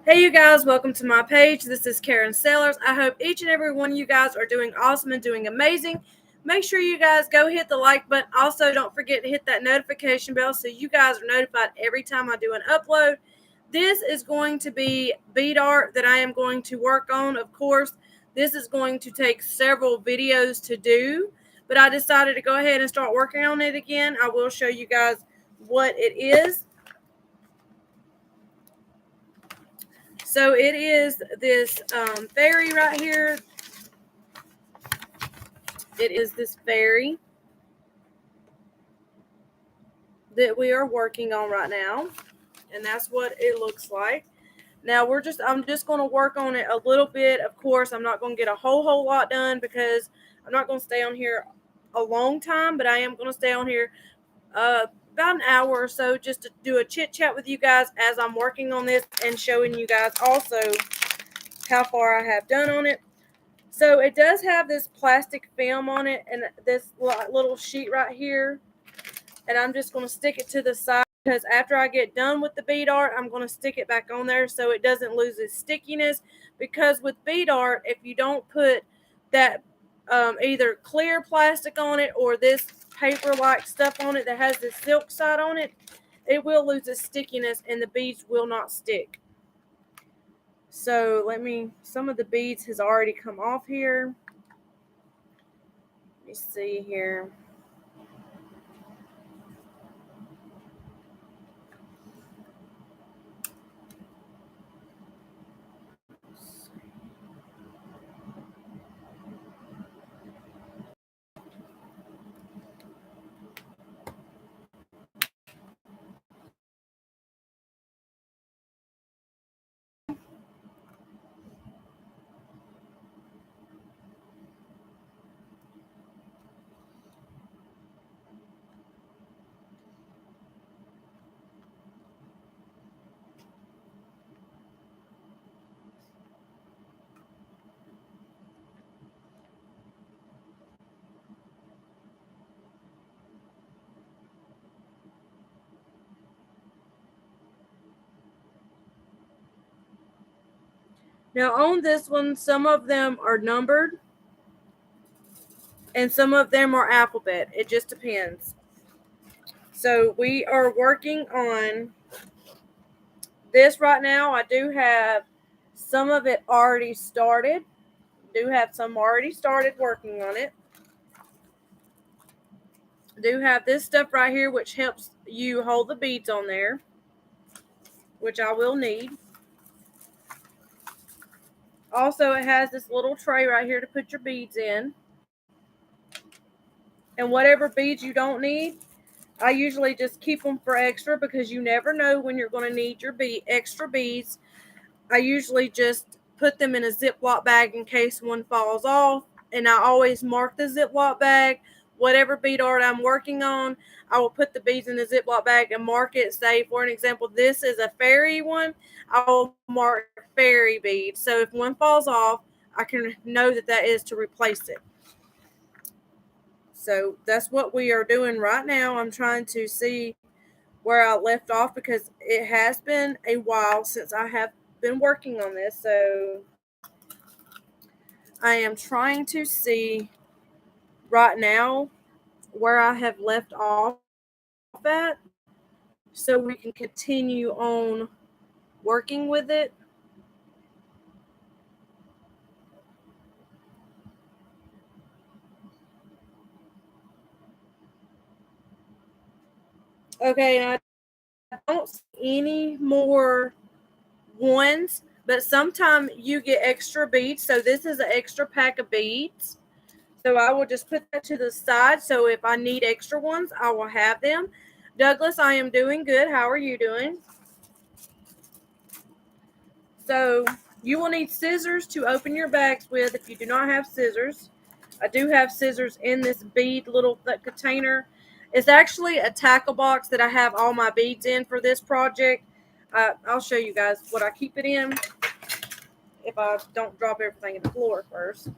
Hey you guys, welcome to my page. This is Karen Sellers. I hope each and every one of you guys are doing awesome and doing amazing. Make sure you guys go hit the like button. Also, don't forget to hit that notification bell so you guys are notified every time I do an upload. This is going to be bead art that I am going to work on. Of course, this is going to take several videos to do, but I decided to go ahead and start working on it again. I will show you guys what it is. So it is this fairy right here. It is this fairy that we are working on right now, and that's what it looks like. Now I'm just going to work on it a little bit. Of course, I'm not going to get a whole lot done because I'm not going to stay on here a long time, but I am going to stay on here about an hour or so just to do a chit chat with you guys as I'm working on this and showing you guys also how far I have done on it. So it does have this plastic film on it and this little sheet right here. And I'm just going to stick it to the side because after I get done with the bead art, I'm going to stick it back on there so it doesn't lose its stickiness. Because with bead art, if you don't put that either clear plastic on it or this paper-like stuff on it that has the silk side on it, it will lose its stickiness and the beads will not stick. So some of the beads has already come off here. Let me see here. Now on this one, some of them are numbered and some of them are alphabet. It just depends. So we are working on this right now. I do have some of it already started. Do have some already started working on it. Do have this stuff right here which helps you hold the beads on there, which I will need. Also, it has this little tray right here to put your beads in. And whatever beads you don't need, I usually just keep them for extra because you never know when you're going to need your extra beads. I usually just put them in a Ziploc bag in case one falls off. And I always mark the Ziploc bag. Whatever bead art I'm working on, I will put the beads in the Ziploc bag and mark it. Say, for an example, this is a fairy one. I will mark fairy beads. So if one falls off, I can know that that is to replace it. So that's what we are doing right now. I'm trying to see where I left off because it has been a while since I have been working on this. So I am trying to see right now where I have left off at so we can continue on working with it. Okay, and I don't see any more ones, but sometimes you get extra beads. So this is an extra pack of beads. So I will just put that to the side. So if I need extra ones, I will have them. Douglas, I am doing good. How are you doing? So you will need scissors to open your bags with if you do not have scissors. I do have scissors in this bead little container. It's actually a tackle box that I have all my beads in for this project. I'll show you guys what I keep it in if I don't drop everything in the floor first.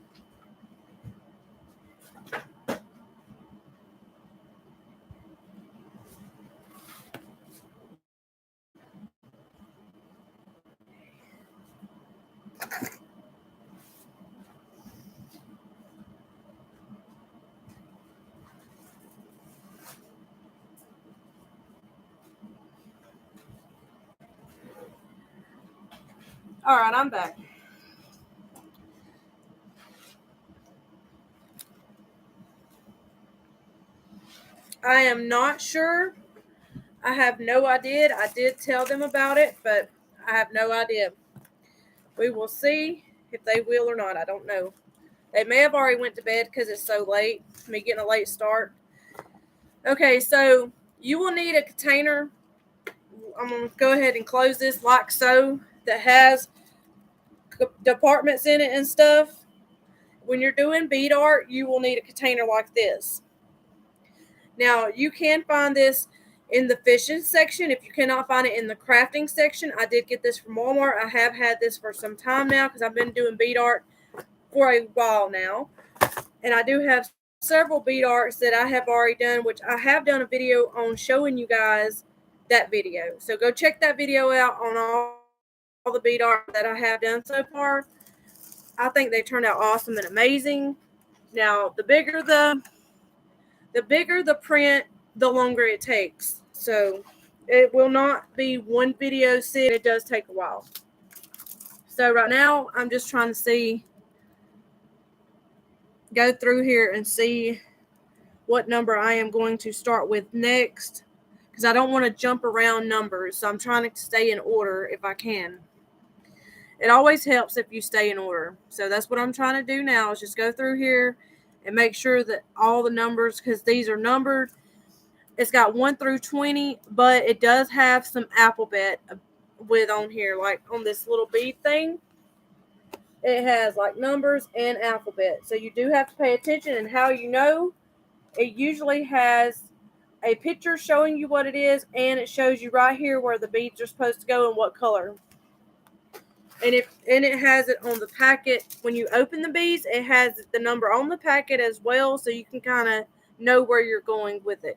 All right, I'm back. I am not sure. I have no idea. I did tell them about it, but I have no idea. We will see if they will or not. I don't know. They may have already went to bed because it's so late. Me getting a late start. Okay, so you will need a container. I'm going to go ahead and close this like so, that has departments in it and stuff. When you're doing bead art, you will need a container like this. Now, you can find this in the fishing section if you cannot find it in the crafting section. I did get this from Walmart. I have had this for some time now because I've been doing bead art for a while now. And I do have several bead arts that I have already done, which I have done a video on showing you guys that video. So go check that video out on all the bead art that I have done so far. I think they turned out awesome and amazing. Now, the bigger the print, the longer it takes. So it will not be one video set. It does take a while. So right now, I'm just trying to go through here and see what number I am going to start with next, because I don't want to jump around numbers. So I'm trying to stay in order if I can. It always helps if you stay in order. So that's what I'm trying to do now, is just go through here and make sure that all the numbers, because these are numbered. It's got 1 through 20, but it does have some alphabet with on here, like on this little bead thing. It has like numbers and alphabet. So you do have to pay attention. And how you know, it usually has a picture showing you what it is, and it shows you right here where the beads are supposed to go and what color. And it has it on the packet. When you open the beads, it has the number on the packet as well, so you can kind of know where you're going with it.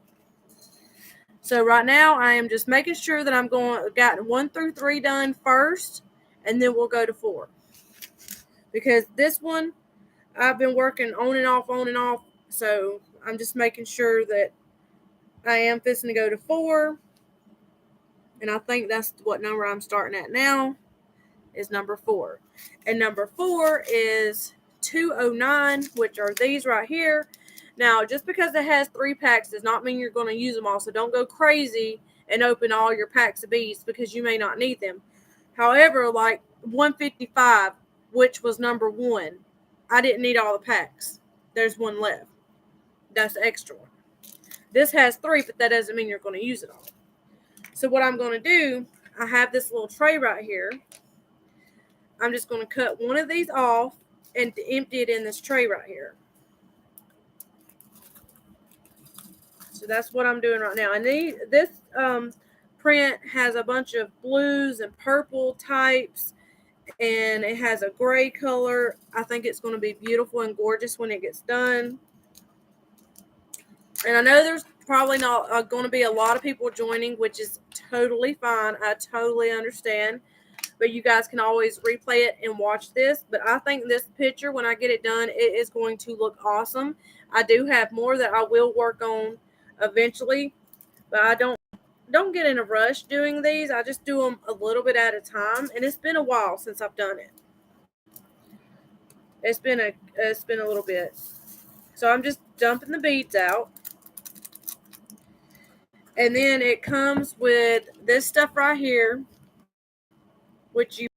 So right now, I am just making sure that got 1 through 3 done first, and then we'll go to 4. Because this one, I've been working on and off. So I'm just making sure that I am fixing to go to 4. And I think that's what number I'm starting at now, is number 4. And number 4 is 209, which are these right here. Now, just because it has 3 packs does not mean you're going to use them all. So don't go crazy and open all your packs of beads, because you may not need them. However, like 155, which was number 1, I didn't need all the packs. There's 1 left. That's the extra one. This has 3, but that doesn't mean you're going to use it all. So what I'm going to do, I have this little tray right here. I'm just going to cut one of these off and empty it in this tray right here. So that's what I'm doing right now. And this print has a bunch of blues and purple types, and it has a gray color. I think it's going to be beautiful and gorgeous when it gets done. And I know there's probably not going to be a lot of people joining, which is totally fine. I totally understand. But you guys can always replay it and watch this. But I think this picture, when I get it done, it is going to look awesome. I do have more that I will work on eventually. But I don't get in a rush doing these. I just do them a little bit at a time. And it's been a while since I've done it. It's been a little bit. So I'm just dumping the beads out. And then it comes with this stuff right here, which you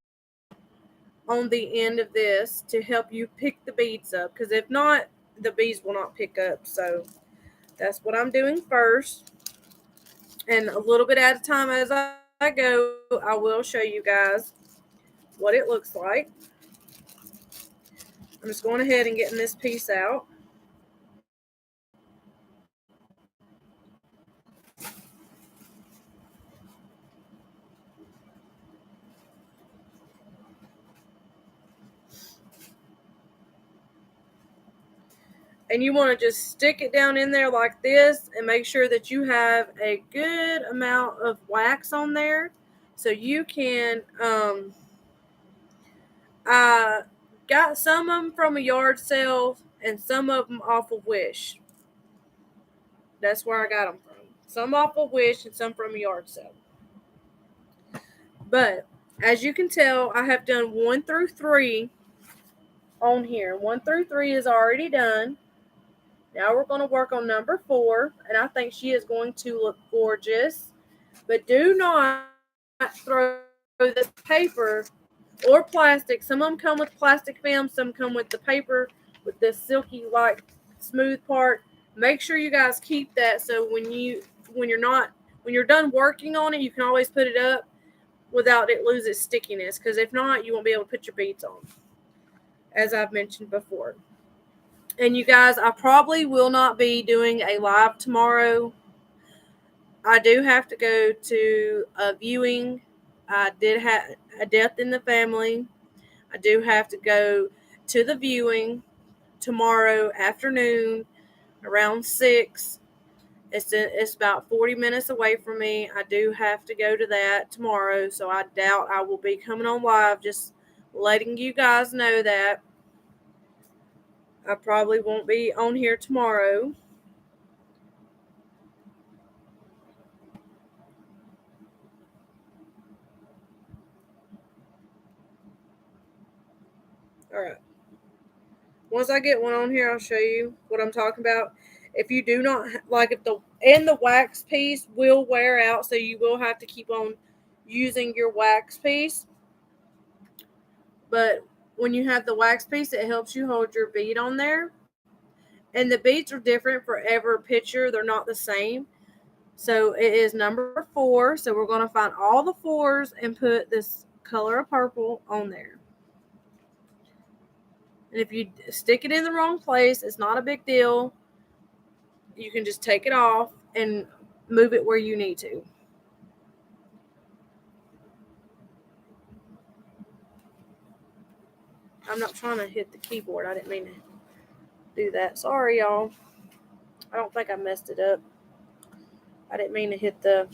on the end of this to help you pick the beads up, because if not, the beads will not pick up. So that's what I'm doing first, and a little bit at a time as I go, I will show you guys what it looks like. I'm just going ahead and getting this piece out. And you want to just stick it down in there like this and make sure that you have a good amount of wax on there, so you can I got some of them from a yard sale and some of them off of Wish. That's where I got them from. Some off of Wish and some from a yard sale. But As you can tell, I have done 1 through 3 on here. 1 through 3 is already done. Now we're going to work on number 4, and I think she is going to look gorgeous. But do not throw this paper or plastic. Some of them come with plastic film, some come with the paper with the silky like smooth part. Make sure you guys keep that so when you're done working on it, you can always put it up without it lose its stickiness, because if not, you won't be able to put your beads on, as I've mentioned before. And you guys, I probably will not be doing a live tomorrow. I do have to go to a viewing. I did have a death in the family. I do have to go to the viewing tomorrow afternoon around 6. It's about 40 minutes away from me. I do have to go to that tomorrow, so I doubt I will be coming on live. Just letting you guys know that I probably won't be on here tomorrow. All right. Once I get one on here, I'll show you what I'm talking about. If you do not like it, the wax piece will wear out, so you will have to keep on using your wax piece. But when you have the wax piece, it helps you hold your bead on there. And the beads are different for every picture, they're not the same. So it is number 4. So we're going to find all the 4s and put this color of purple on there. And if you stick it in the wrong place, it's not a big deal. You can just take it off and move it where you need to. I'm not trying to hit the keyboard. I didn't mean to do that. Sorry, y'all. I don't think I messed it up. I didn't mean to hit the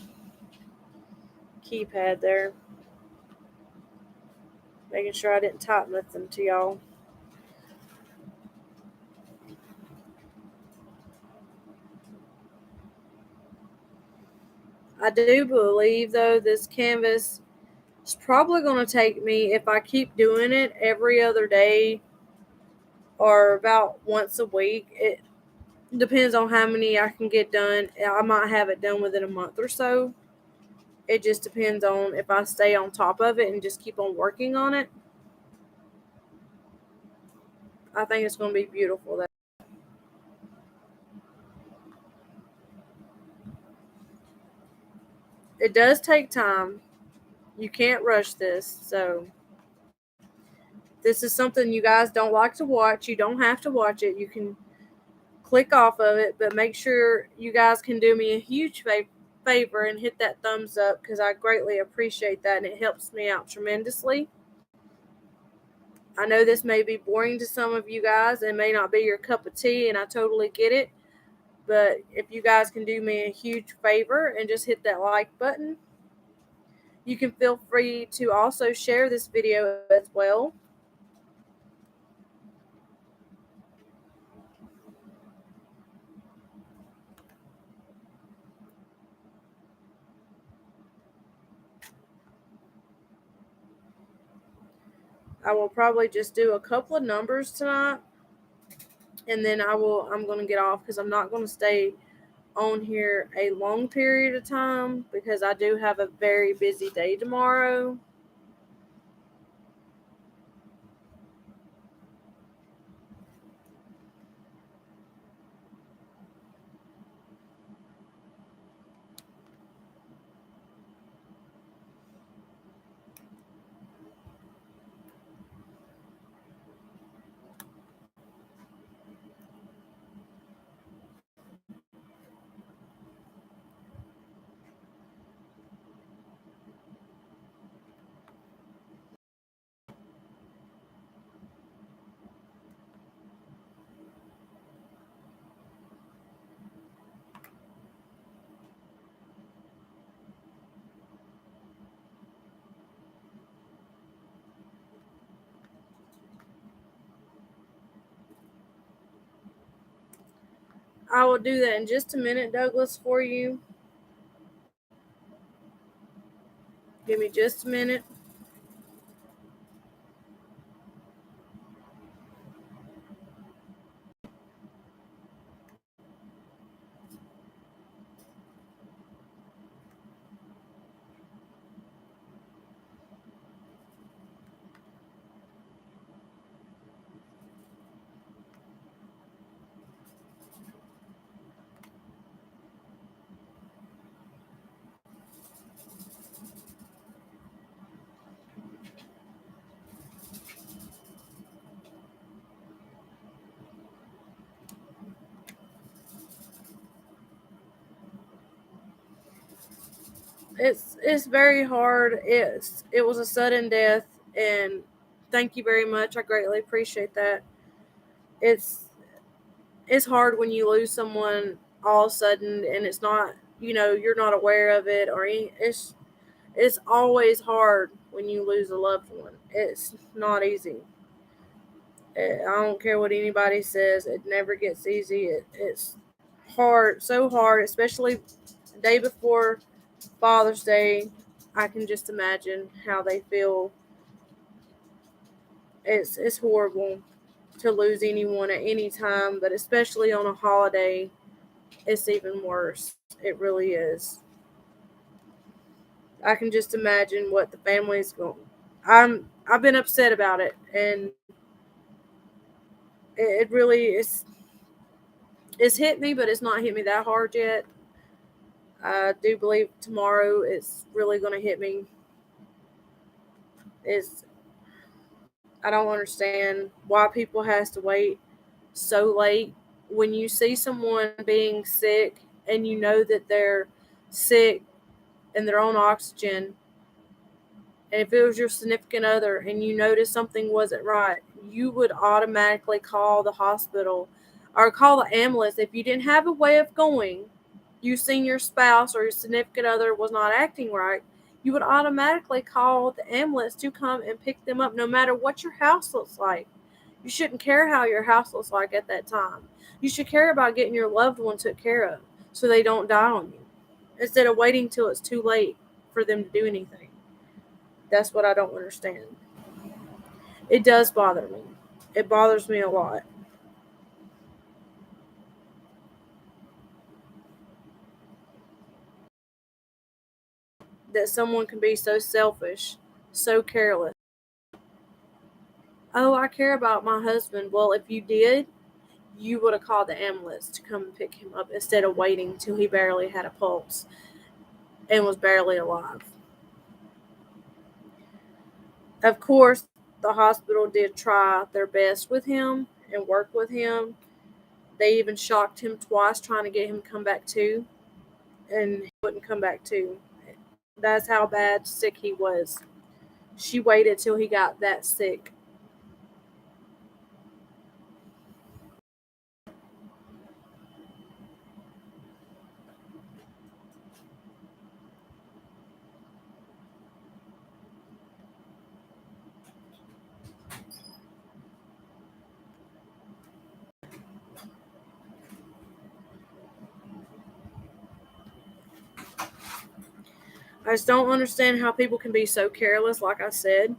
keypad there. Making sure I didn't type nothing to y'all. I do believe, though, this canvas is probably going to take me, if I keep doing it every other day or about once a week. It depends on how many I can get done. I might have it done within a month or so. It just depends on if I stay on top of it and just keep on working on it. I think it's going to be beautiful. It does take time. You can't rush this. So this is something you guys don't like to watch. You don't have to watch it. You can click off of it, but make sure you guys can do me a huge favor and hit that thumbs up, because I greatly appreciate that and it helps me out tremendously. I know this may be boring to some of you guys and may not be your cup of tea, and I totally get it. But if you guys can do me a huge favor and just hit that like button, you can feel free to also share this video as well. I will probably just do a couple of numbers tonight, and then I'm going to get off, because I'm not going to stay on here a long period of time, because I do have a very busy day tomorrow. I will do that in just a minute, Douglas, for you. Give me just a minute. It's very hard. It was a sudden death, and thank you very much. I greatly appreciate that. It's it's hard when you lose someone all of a sudden, and it's not, you're not aware of it, or it's always hard when you lose a loved one. It's not easy. I don't care what anybody says. It never gets easy. It's hard, so hard, especially the day before Father's Day. I can just imagine how they feel. It's horrible to lose anyone at any time, but especially on a holiday, it's even worse. It really is. I can just imagine what the family's going. I've been upset about it, and it really is. It's hit me, but it's not hit me that hard yet. I do believe tomorrow it's really going to hit me. It's I don't understand why people has to wait so late when you see someone being sick and you know that they're sick and they're on oxygen. And if it was your significant other and you noticed something wasn't right, you would automatically call the hospital or call the ambulance. If you didn't have a way of going, you seen your spouse or your significant other was not acting right, you would automatically call the ambulance to come and pick them up no matter what your house looks like. You shouldn't care how your house looks like at that time. You should care about getting your loved one took care of so they don't die on you instead of waiting till it's too late for them to do anything. That's what I don't understand. It does bother me. It bothers me a lot that someone can be so selfish, so careless. Oh, I care about my husband. Well, if you did, you would have called the ambulance to come and pick him up instead of waiting till he barely had a pulse and was barely alive. Of course, the hospital did try their best with him and work with him. They even shocked him twice trying to get him to come back to, and he wouldn't come back to. That's how bad sick he was. She waited till he got that sick. I just don't understand how people can be so careless. Like I said,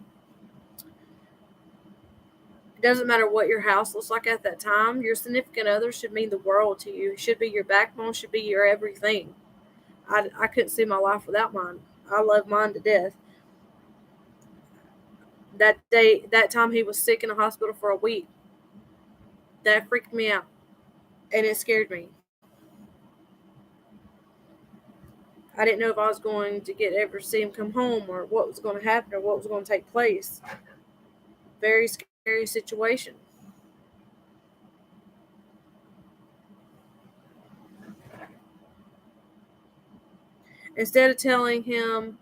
it doesn't matter what your house looks like at that time. Your significant other should mean the world to you. Should be your backbone. Should be your everything. I couldn't see my life without mine. I love mine to death. That day, that time he was sick in the hospital for a week, that freaked me out, and it scared me. I didn't know if I was going to get ever see him come home or what was going to happen or what was going to take place. Very scary situation. Instead of telling him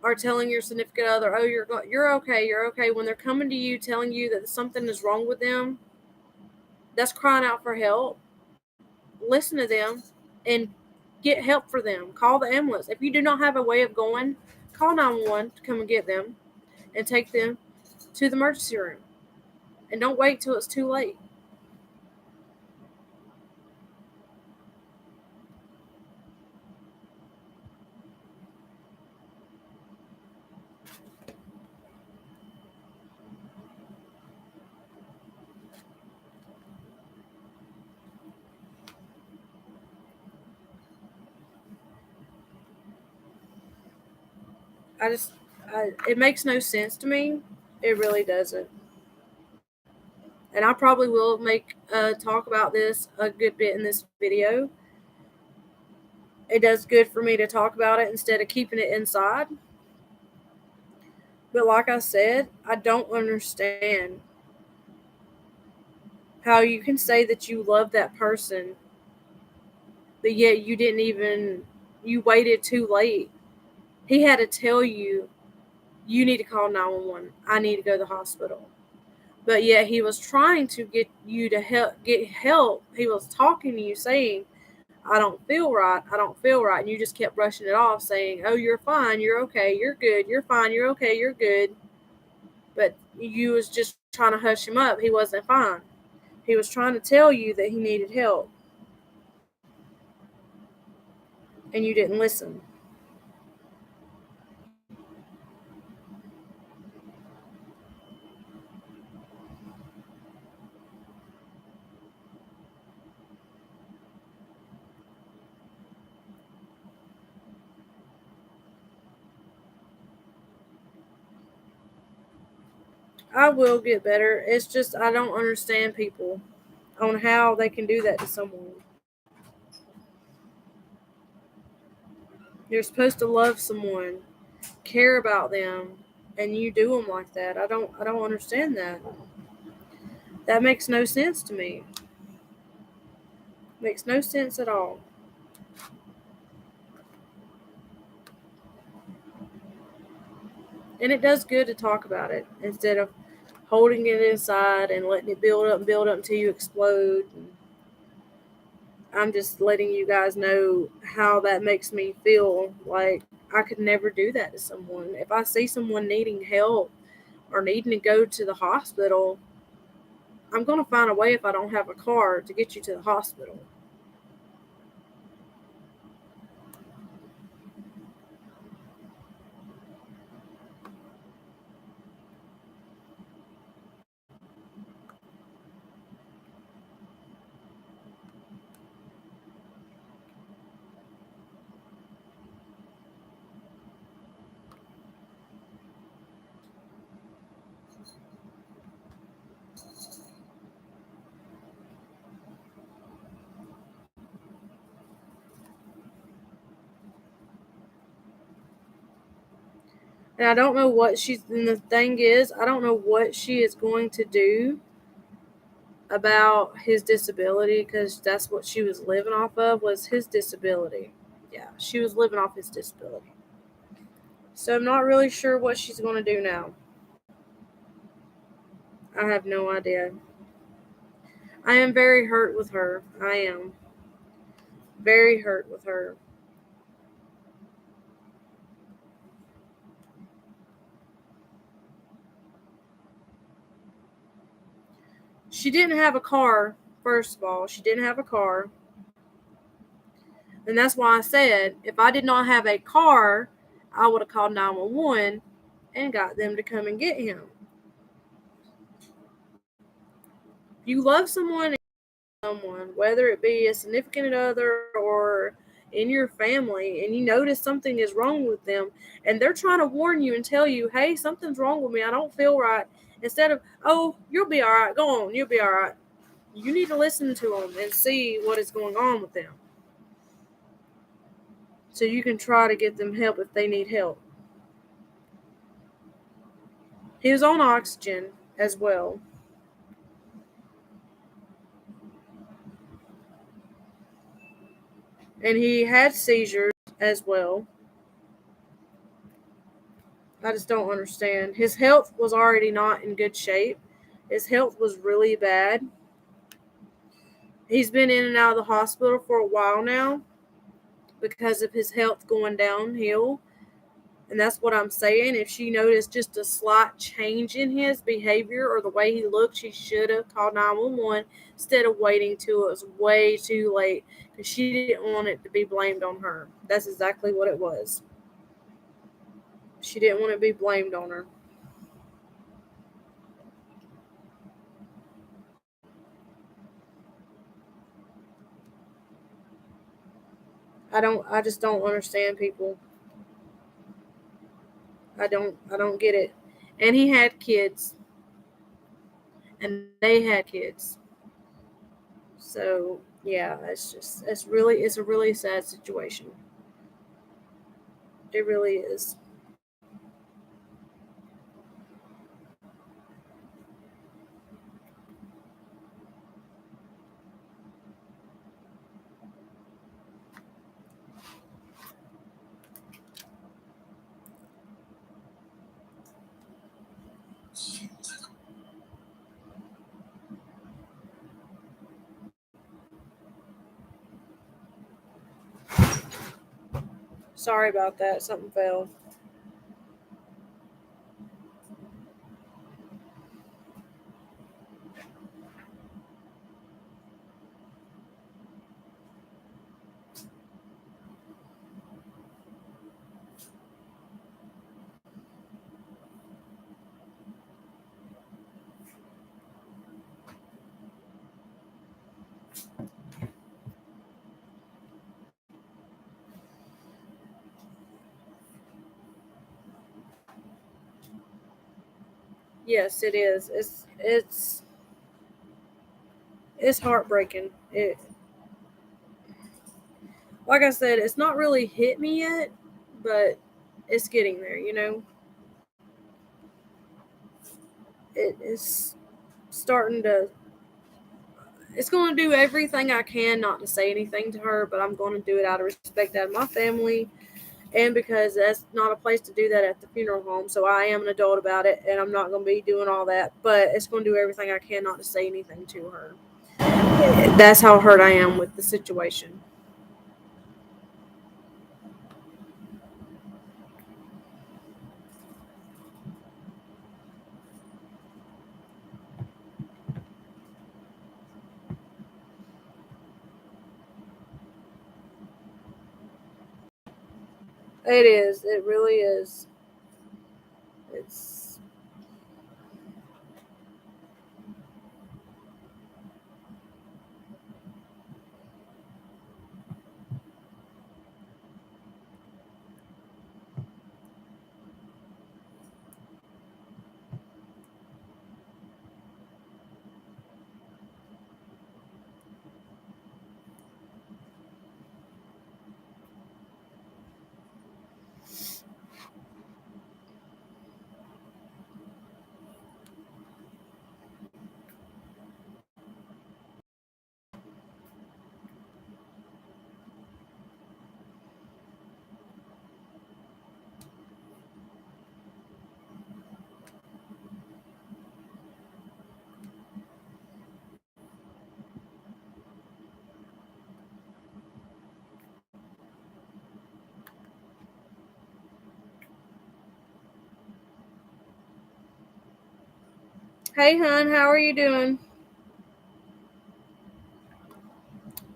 or telling your significant other, "Oh, you're okay," when they're coming to you telling you that something is wrong with them, that's crying out for help. Listen to them and get help for them. Call the ambulance. If you do not have a way of going, call 911 to come and get them and take them to the emergency room. And don't wait till it's too late. I just, it makes no sense to me. It really doesn't. And I probably will make talk about this a good bit in this video. It does good for me to talk about it instead of keeping it inside. But like I said, I don't understand how you can say that you love that person, but yet you didn't even, you waited too late. He had to tell you, you need to call 911. I need to go to the hospital. But yet he was trying to get you to get help. He was talking to you saying, I don't feel right. I don't feel right. And you just kept brushing it off saying, oh, you're fine. You're okay. You're good. You're fine. You're okay. You're good. But you was just trying to hush him up. He wasn't fine. He was trying to tell you that he needed help. And you didn't listen. I will get better. It's just I don't understand people on how they can do that to someone. You're supposed to love someone, care about them, and you do them like that. I don't understand that. That makes no sense to me. Makes no sense at all. And it does good to talk about it instead of holding it inside and letting it build up until you explode. I'm just letting you guys know how that makes me feel. Like I could never do that to someone. If I see someone needing help or needing to go to the hospital, I'm going to find a way if I don't have a car to get you to the hospital. And I don't know what and the thing is, I don't know what she is going to do about his disability because that's what she was living off of was his disability. Yeah, she was living off his disability. So I'm not really sure what she's going to do now. I have no idea. I am very hurt with her. I am very hurt with her. She didn't have a car, first of all. She didn't have a car. And that's why I said if I did not have a car, I would have called 911 and got them to come and get him. If you love someone, whether it be a significant other or in your family, and you notice something is wrong with them, and they're trying to warn you and tell you, hey, something's wrong with me, I don't feel right, instead of, oh, you'll be all right, go on, you'll be all right. You need to listen to them and see what is going on with them so you can try to get them help if they need help. He was on oxygen as well, and he had seizures as well. I just don't understand. His health was already not in good shape. His health was really bad. He's been in and out of the hospital for a while now because of his health going downhill. And that's what I'm saying. If she noticed just a slight change in his behavior or the way he looked, she should have called 911 instead of waiting till it was way too late because she didn't want it to be blamed on her. That's exactly what it was. She didn't want it to be blamed on her. I just don't understand people. I don't get it. And he had kids and they had kids. So yeah, it's a really sad situation. It really is. Sorry about that. Something fell. Yes, it is. It's heartbreaking. It, like I said, it's not really hit me yet, but it's getting there. You know, it is starting to. It's going to do everything I can not to say anything to her, but I'm going to do it out of respect out of my family, and because that's not a place to do that at the funeral home. So I am an adult about it, and I'm not going to be doing all that. But it's going to do everything I can not to say anything to her. That's how hurt I am with the situation. It is. It really is. It's Hey, hon, how are you doing?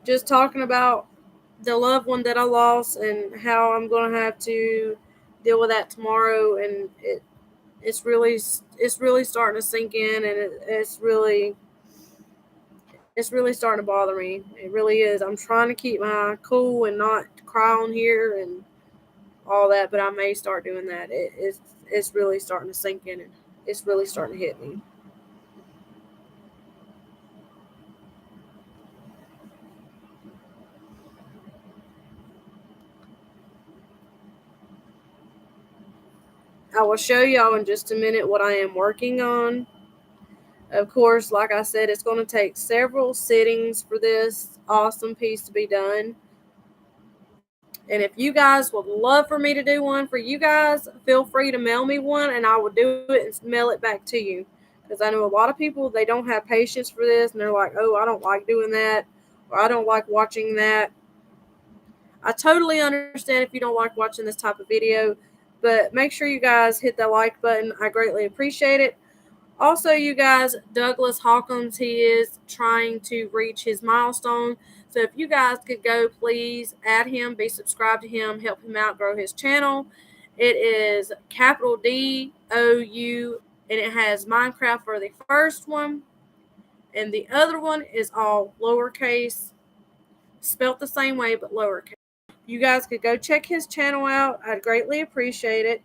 Just talking about the loved one that I lost and how I'm going to have to deal with that tomorrow, and it's really starting to sink in, and it's really starting to bother me. It really is. I'm trying to keep my cool and not cry on here and all that, but I may start doing that. It's really starting to sink in, and it's really starting to hit me. I will show y'all in just a minute what I am working on. Of course, like I said, it's going to take several sittings for this awesome piece to be done. And if you guys would love for me to do one for you guys, feel free to mail me one and I will do it and mail it back to you. Because I know a lot of people, they don't have patience for this and they're like, oh, I don't like doing that or I don't like watching that. I totally understand if you don't like watching this type of video, but make sure you guys hit that like button. I greatly appreciate it. Also, you guys, Douglas Hawkins, he is trying to reach his milestone. So if you guys could go, please add him, be subscribed to him, help him out, grow his channel. It is capital DOU, and it has Minecraft for the first one, and the other one is all lowercase, spelt the same way but lowercase. You guys could go check his channel out. I'd greatly appreciate it.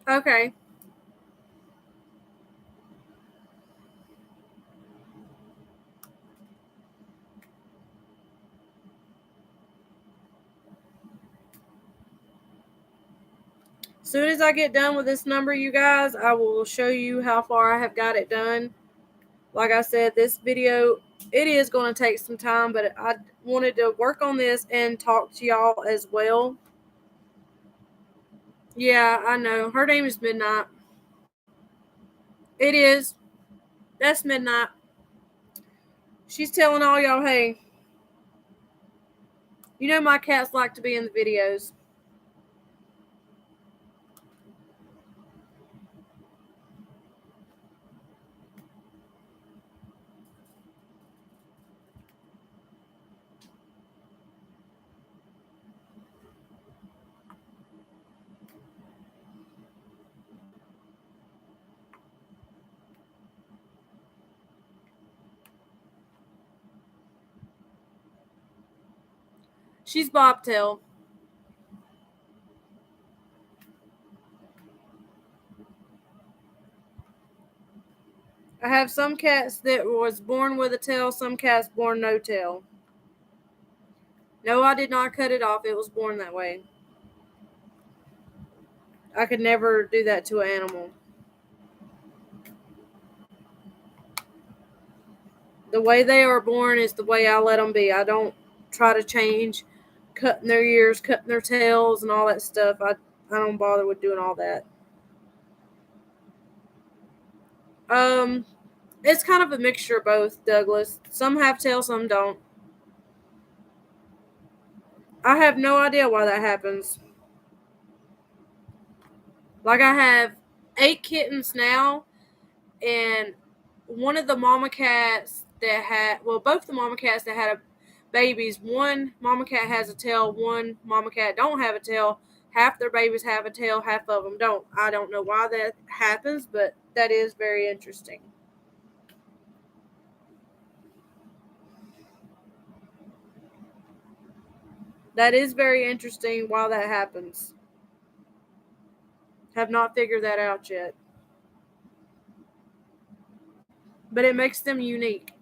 Okay. As soon as I get done with this number, you guys, I will show you how far I have got it done. Like I said, this video, it is going to take some time, but I wanted to work on this and talk to y'all as well. Yeah, I know. Her name is Midnight. It is. That's Midnight. She's telling all y'all, hey, you know my cats like to be in the videos. She's bobtail. I have some cats that was born with a tail, some cats born no tail. No, I did not cut it off. It was born that way. I could never do that to an animal. The way they are born is the way I let them be. I don't try to change cutting their ears, cutting their tails, and all that stuff. I don't bother with doing all that. Um, it's kind of a mixture of both, Douglas. Some have tails, some don't. I have no idea why that happens. Like I have 8 kittens now, and one of the mama cats that had, well, both the mama cats that had babies, one mama cat has a tail, one mama cat don't have a tail. Half their babies have a tail, half of them don't. I don't know why that happens, but that is very interesting. That is very interesting why that happens. Have not figured that out yet. But it makes them unique.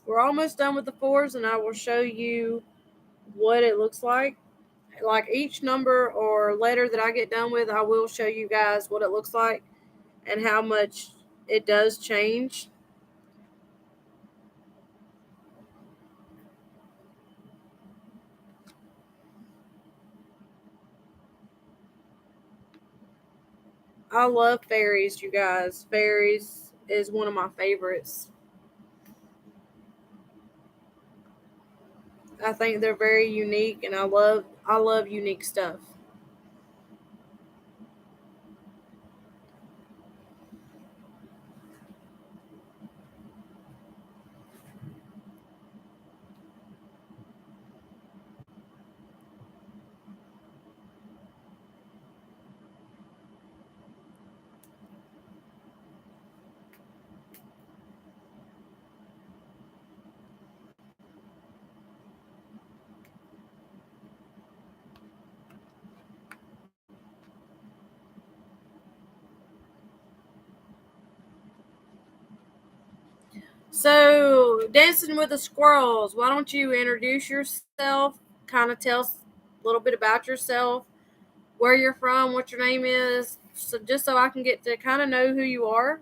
We're almost done with the fours, and I will show you what it looks like. Like each number or letter that I get done with, I will show you guys what it looks like and how much it does change. I love fairies, you guys. Fairies is one of my favorites. I think they're very unique, and I love unique stuff. So, Dancing with the Squirrels, why don't you introduce yourself? Kind of tell us a little bit about yourself, where you're from, what your name is, so just so I can get to kind of know who you are.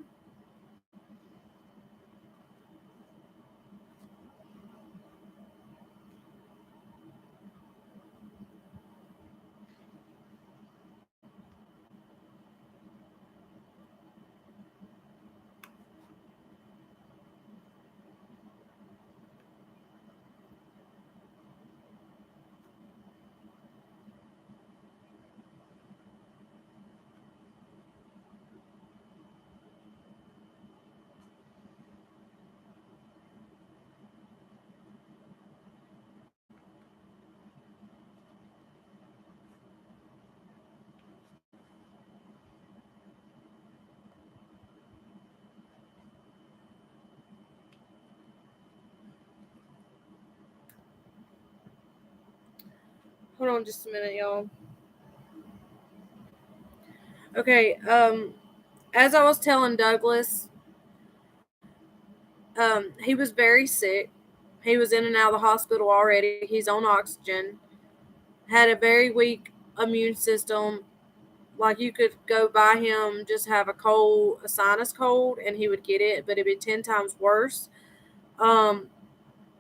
Hold on just a minute, y'all. Okay, as I was telling Douglas, he was very sick. He was in and out of the hospital already. He's on oxygen. Had a very weak immune system. Like you could go by him, just have a cold, a sinus cold, and he would get it, but it'd be 10 times worse. Um,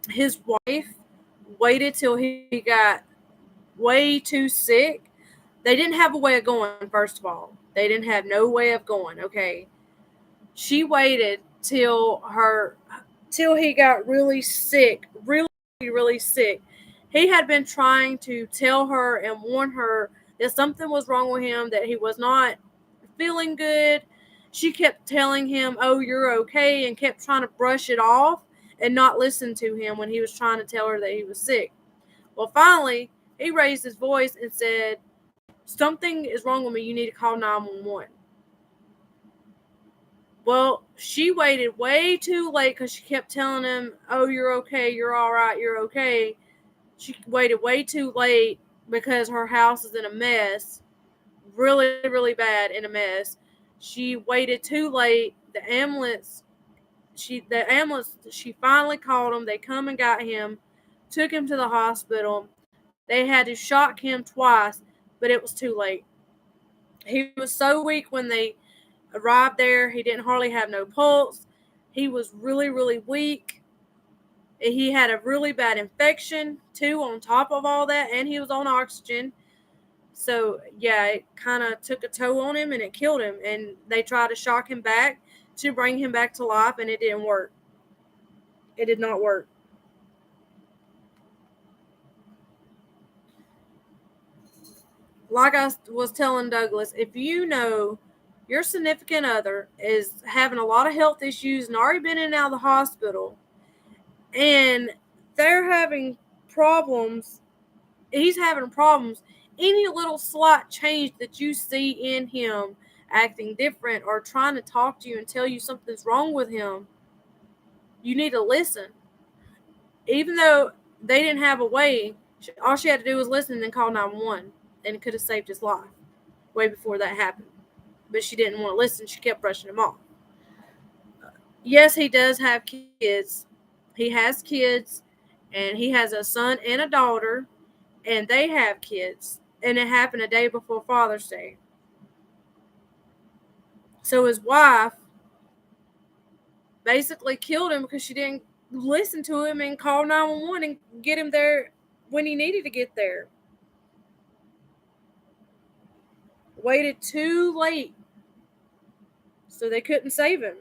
his wife waited till he got way too sick. They didn't have a way of going. First of all, they didn't have no way of going. Okay, she waited till he got really sick, really sick. He had been trying to tell her and warn her that something was wrong with him, that he was not feeling good. She kept telling him, "Oh, you're okay," and kept trying to brush it off and not listen to him when he was trying to tell her that he was sick. Well, finally, he raised his voice and said, "Something is wrong with me. You need to call 911." Well, she waited way too late because she kept telling him, "Oh, you're okay. You're all right. You're okay." She waited way too late because her house is in a mess, really, really bad in a mess. She waited too late. She finally called them. They come and got him, took him to the hospital. They had to shock him twice, but it was too late. He was so weak when they arrived there. He didn't hardly have no pulse. He was really, really weak. He had a really bad infection too on top of all that, and he was on oxygen. So yeah, it kind of took a toll on him and it killed him. And they tried to shock him back to bring him back to life, and it didn't work. It did not work. Like I was telling Douglas, if you know your significant other is having a lot of health issues and already been in and out of the hospital, and they're having problems, he's having problems, any little slight change that you see in him acting different or trying to talk to you and tell you something's wrong with him, you need to listen. Even though they didn't have a way, all she had to do was listen and call 911, and it could have saved his life way before that happened. But she didn't want to listen. She kept brushing him off. Yes, he does have kids. He has kids, and he has a son and a daughter, and they have kids. And it happened a day before Father's Day. So his wife basically killed him because she didn't listen to him and call 911 and get him there when he needed to get there. Waited too late. So they couldn't save him.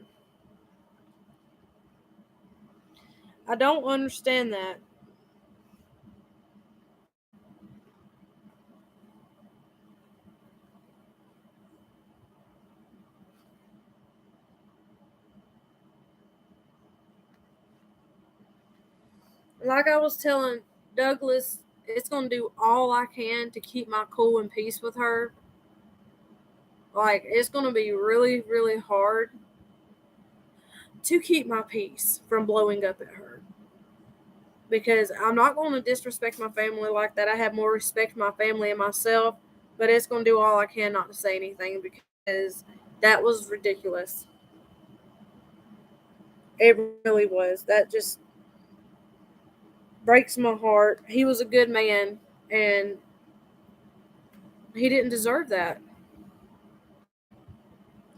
I don't understand that. Like I was telling Douglas, it's going to do all I can to keep my cool and peace with her. Like, it's going to be really, really hard to keep my peace from blowing up at her. Because I'm not going to disrespect my family like that. I have more respect for my family and myself, but it's going to do all I can not to say anything because that was ridiculous. It really was. That just breaks my heart. He was a good man, and he didn't deserve that.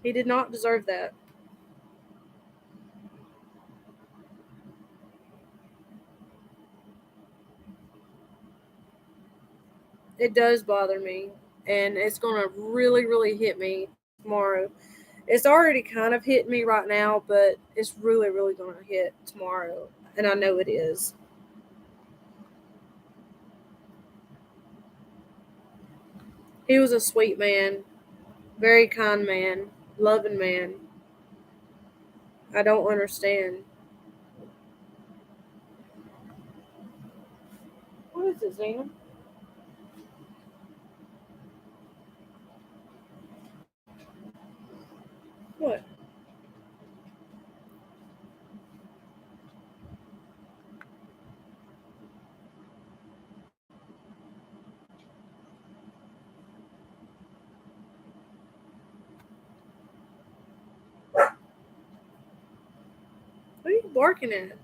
He did not deserve that. It does bother me, and it's going to really, really hit me tomorrow. It's already kind of hitting me right now, but it's really, really going to hit tomorrow, and I know it is. He was a sweet man, very kind man, loving man. I don't understand. What is it, Zena? What? What are you barking at?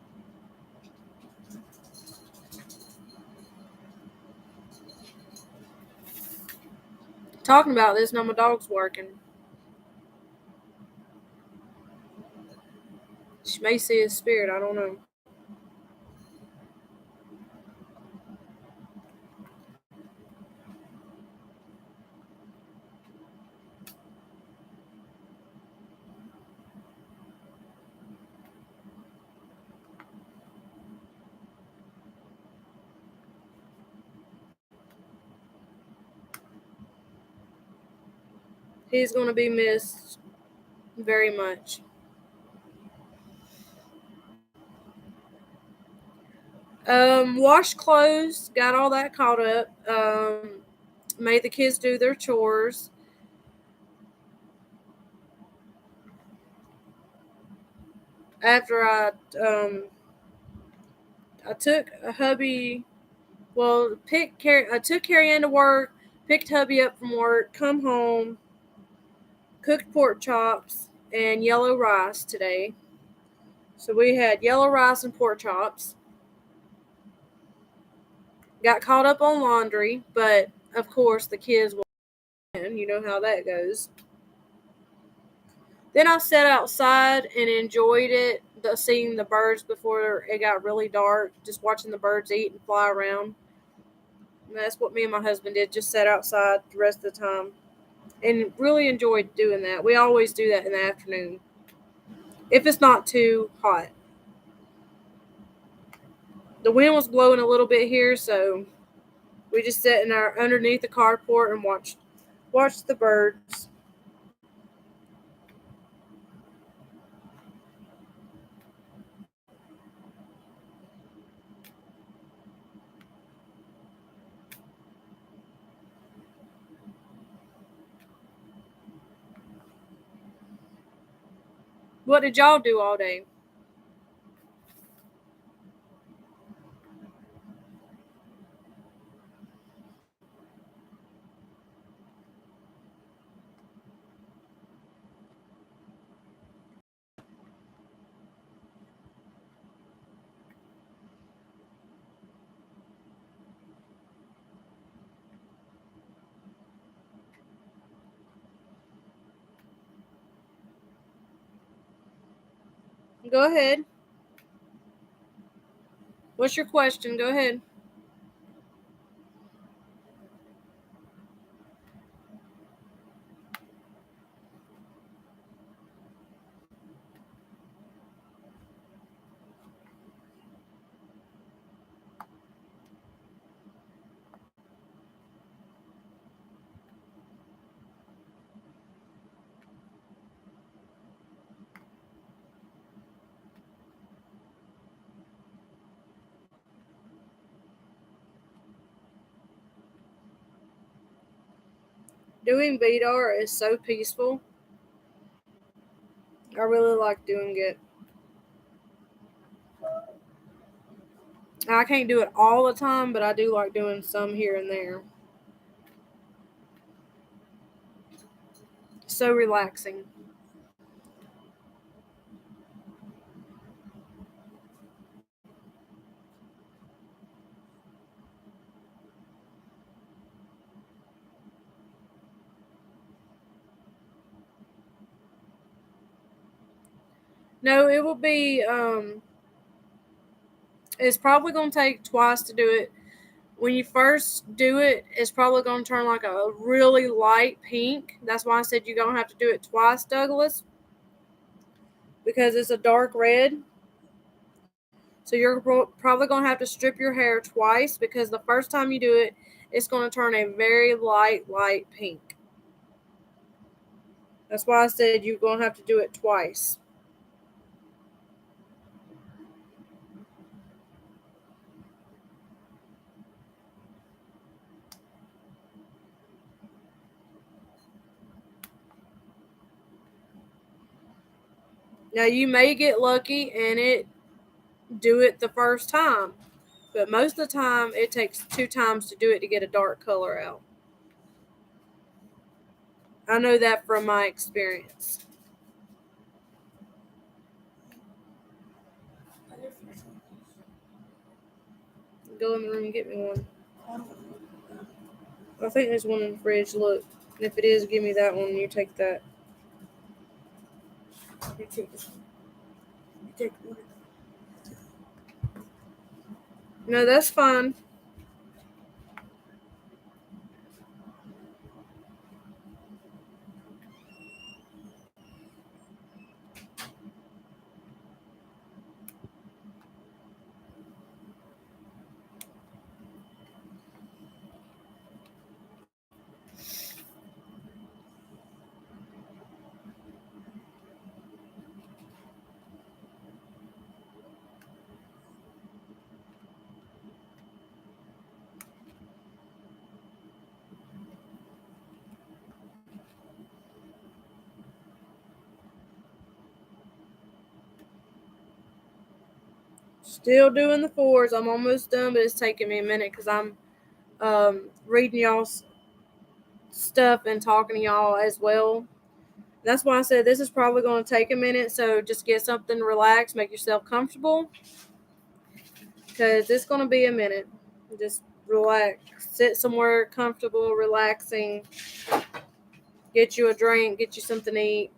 Talking about this, now my dog's barking. She may see his spirit. I don't know. He's going to be missed very much. Washed clothes, got all that caught up. Made the kids do their chores. After I took a hubby. Well, I took Carrie into work, picked hubby up from work, come home, cooked pork chops and yellow rice today. So we had yellow rice and pork chops. Got caught up on laundry, but of course the kids will. You know how that goes. Then I sat outside and enjoyed it, seeing the birds before it got really dark, just watching the birds eat and fly around. And that's what me and my husband did, just sat outside the rest of the time and really enjoyed doing that. We always do that in the afternoon if it's not too hot. The wind was blowing a little bit here, so we just sat in our underneath the carport and watched the birds. What did y'all do all day? Go ahead. What's your question? Go ahead. Doing bead art is so peaceful. I really like doing it. I can't do it all the time, but I do like doing some here and there. So relaxing. No, it will be it's probably going to take twice to do it. When you first do it, it's probably going to turn like a really light pink. That's why I said you're going to have to do it twice, Douglas, because it's a dark red. So you're probably going to have to strip your hair twice because the first time you do it, it's going to turn a very light pink. That's why I said you're going to have to do it twice. Now you may get lucky and it do it the first time, but most of the time it takes 2 times to do it to get a dark color out. I know that from my experience. Go in the room and get me one. I think there's one in the fridge. Look, if it is, give me that one. You take that. You take this one. You take one. No, that's fine. Still doing the fours. I'm almost done, but it's taking me a minute because I'm reading y'all's stuff and talking to y'all as well. That's why I said this is probably going to take a minute. So just get something relaxed, make yourself comfortable because it's going to be a minute. Just relax, sit somewhere comfortable, relaxing. Get you a drink, get you something to eat.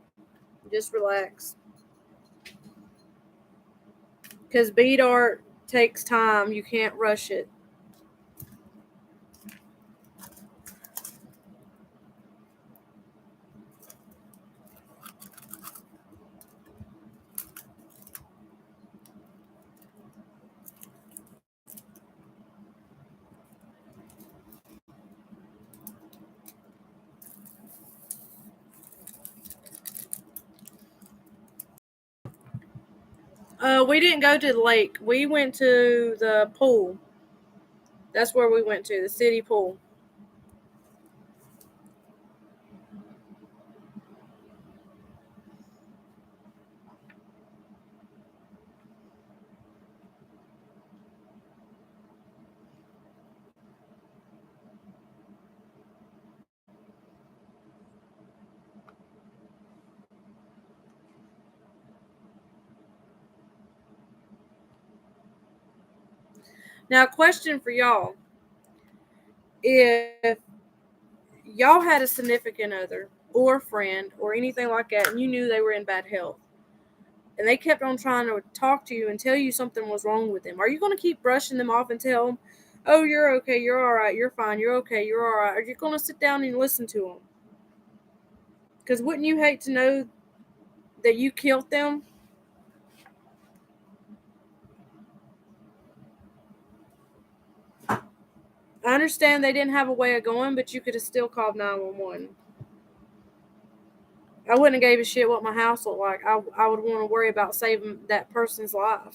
Just relax. Because bead art takes time. You can't rush it. We didn't go to the lake. We went to the pool. That's where we went to, the city pool. Now, question for y'all. If y'all had a significant other or friend or anything like that and you knew they were in bad health and they kept on trying to talk to you and tell you something was wrong with them, are you going to keep brushing them off and tell them, oh, you're okay, you're all right, you're fine, you're okay, you're all right? Are you going to sit down and listen to them? Because wouldn't you hate to know that you killed them? I understand they didn't have a way of going, but you could have still called 911. I wouldn't have gave a shit what my house looked like. I would want to worry about saving that person's life.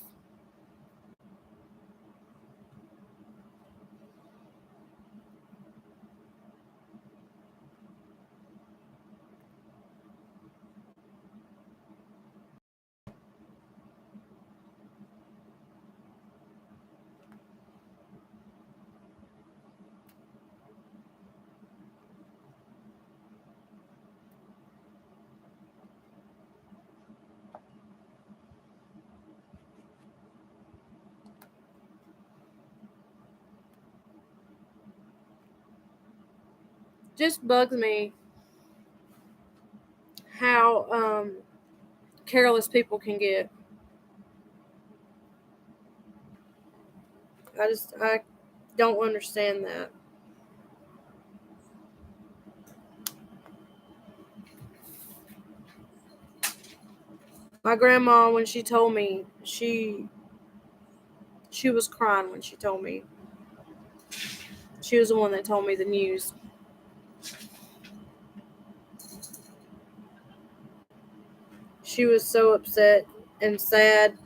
just bugs me how careless people can get. I don't understand that. My grandma, when she told me, she was crying when she told me. She was the one that told me the news. She was so upset and sad,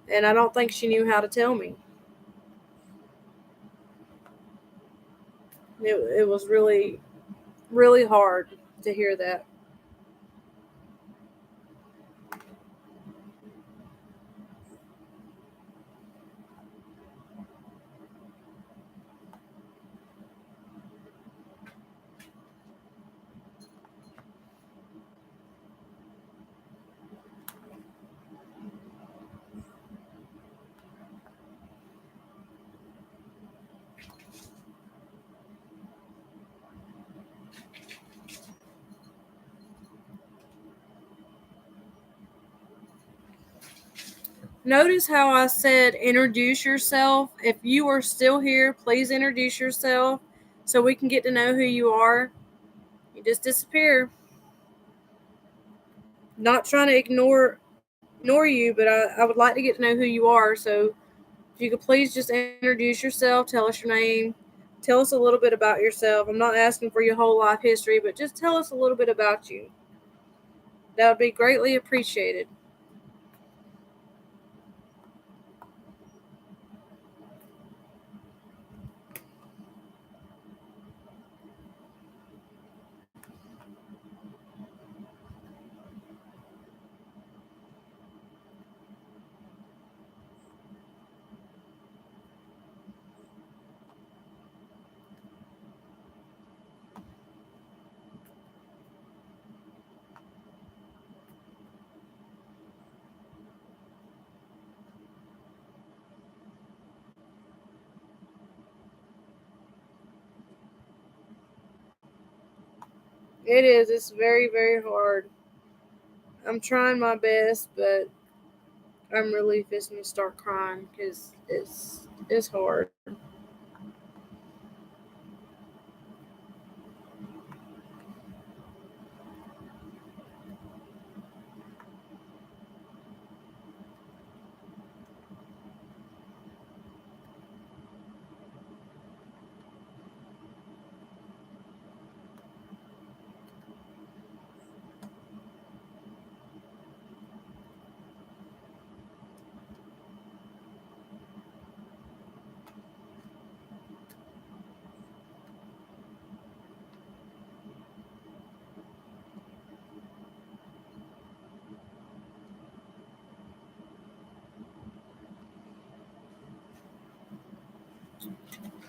and I don't think she knew how to tell me. It was really, really hard to hear that. Notice how I said introduce yourself. If you are still here, please introduce yourself so we can get to know who you are. You just disappear. Not trying to ignore you, but I would like to get to know who you are. So if you could please just introduce yourself, tell us your name, tell us a little bit about yourself. I'm not asking for your whole life history, but just tell us a little bit about you. That would be greatly appreciated. It is. It's very, very hard. I'm trying my best, but I'm really fixing to start crying because it's hard.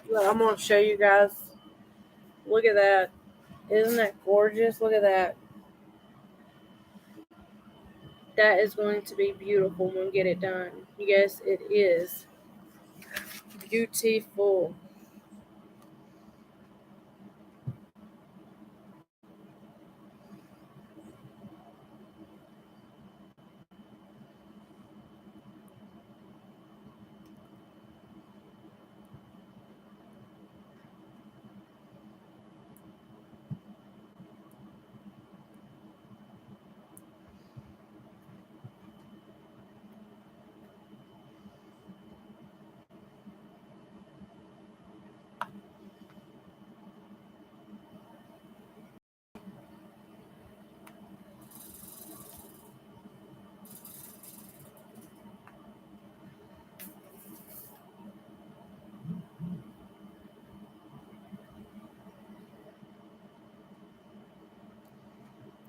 Look, I'm gonna show you guys. Look at that. Isn't that gorgeous? Look at that. That is going to be beautiful when we get it done. Yes, it is beautiful.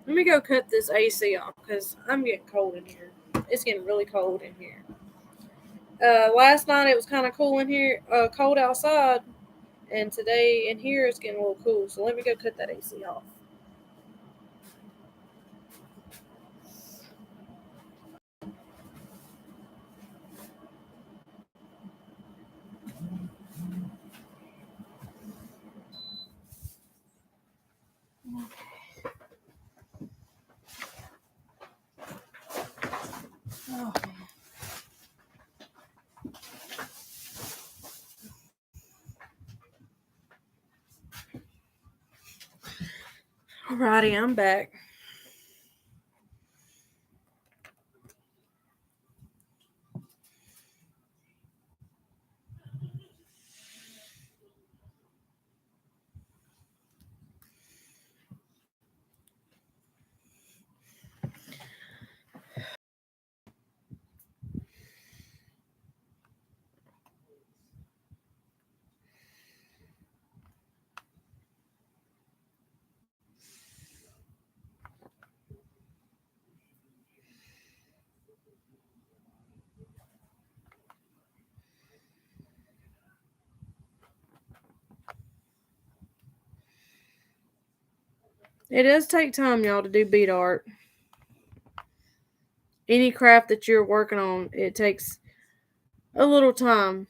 Let me go cut this AC off because I'm getting cold in here. It's getting really cold in here. Last night it was kind of cool in here, cold outside, and today in here it's getting a little cool. So let me go cut that AC off. Alrighty, I'm back. It does take time, y'all, to do bead art. Any craft that you're working on, it takes a little time.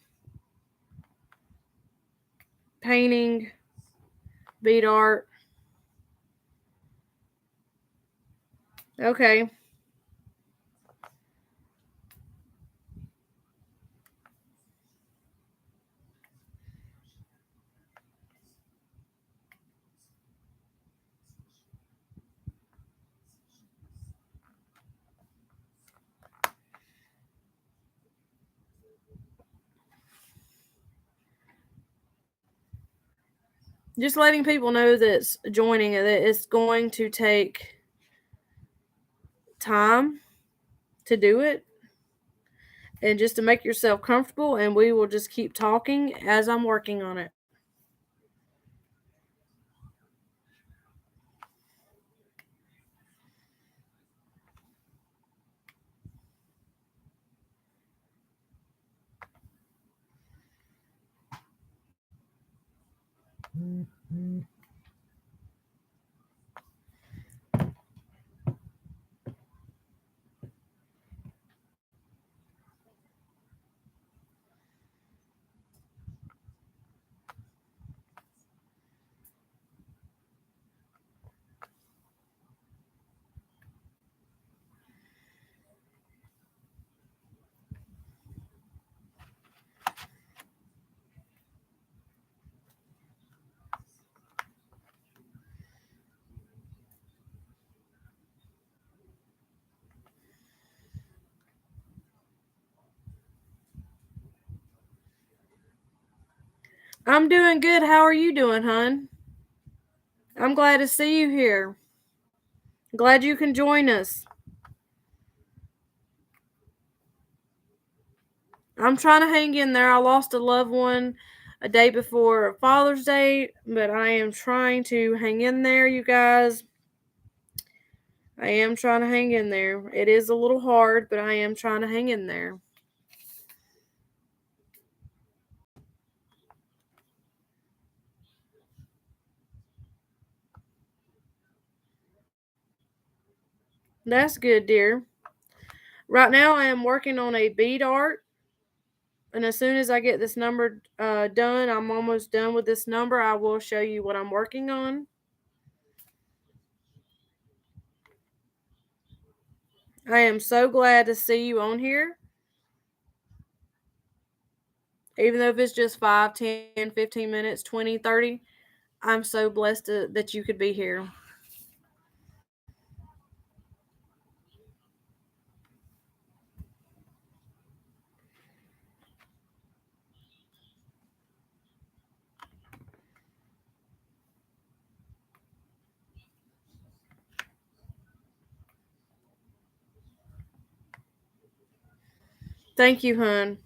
Painting, bead art. Okay. Just letting people know that's joining that it's going to take time to do it and just to make yourself comfortable, and we will just keep talking as I'm working on it. I'm doing good. How are you doing, hon? I'm glad to see you here. Glad you can join us. I'm trying to hang in there. I lost a loved one a day before Father's Day, but I am trying to hang in there, you guys. I am trying to hang in there. It is a little hard, but I am trying to hang in there. That's good, dear. Right now, I am working on a bead art, and as soon as I get this number done, I'm almost done with this number. I will show you what I'm working on. I am so glad to see you on here. Even though if it's just 5, 10, 15 minutes, 20, 30, I'm so blessed that you could be here. Thank you, hon.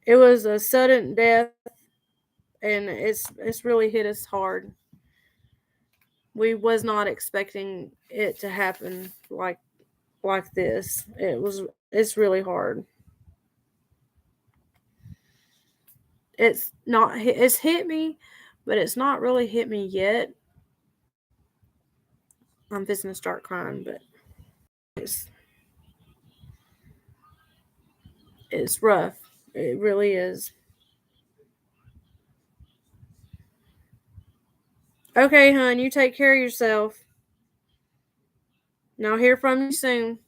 It was a sudden death, and it's really hit us hard. We was not expecting it to happen like this. It's really hard. It's hit me, but it's not really hit me yet. I'm just gonna start crying, but it's it's rough. It really is. Okay, hon, you take care of yourself. And I'll hear from you soon.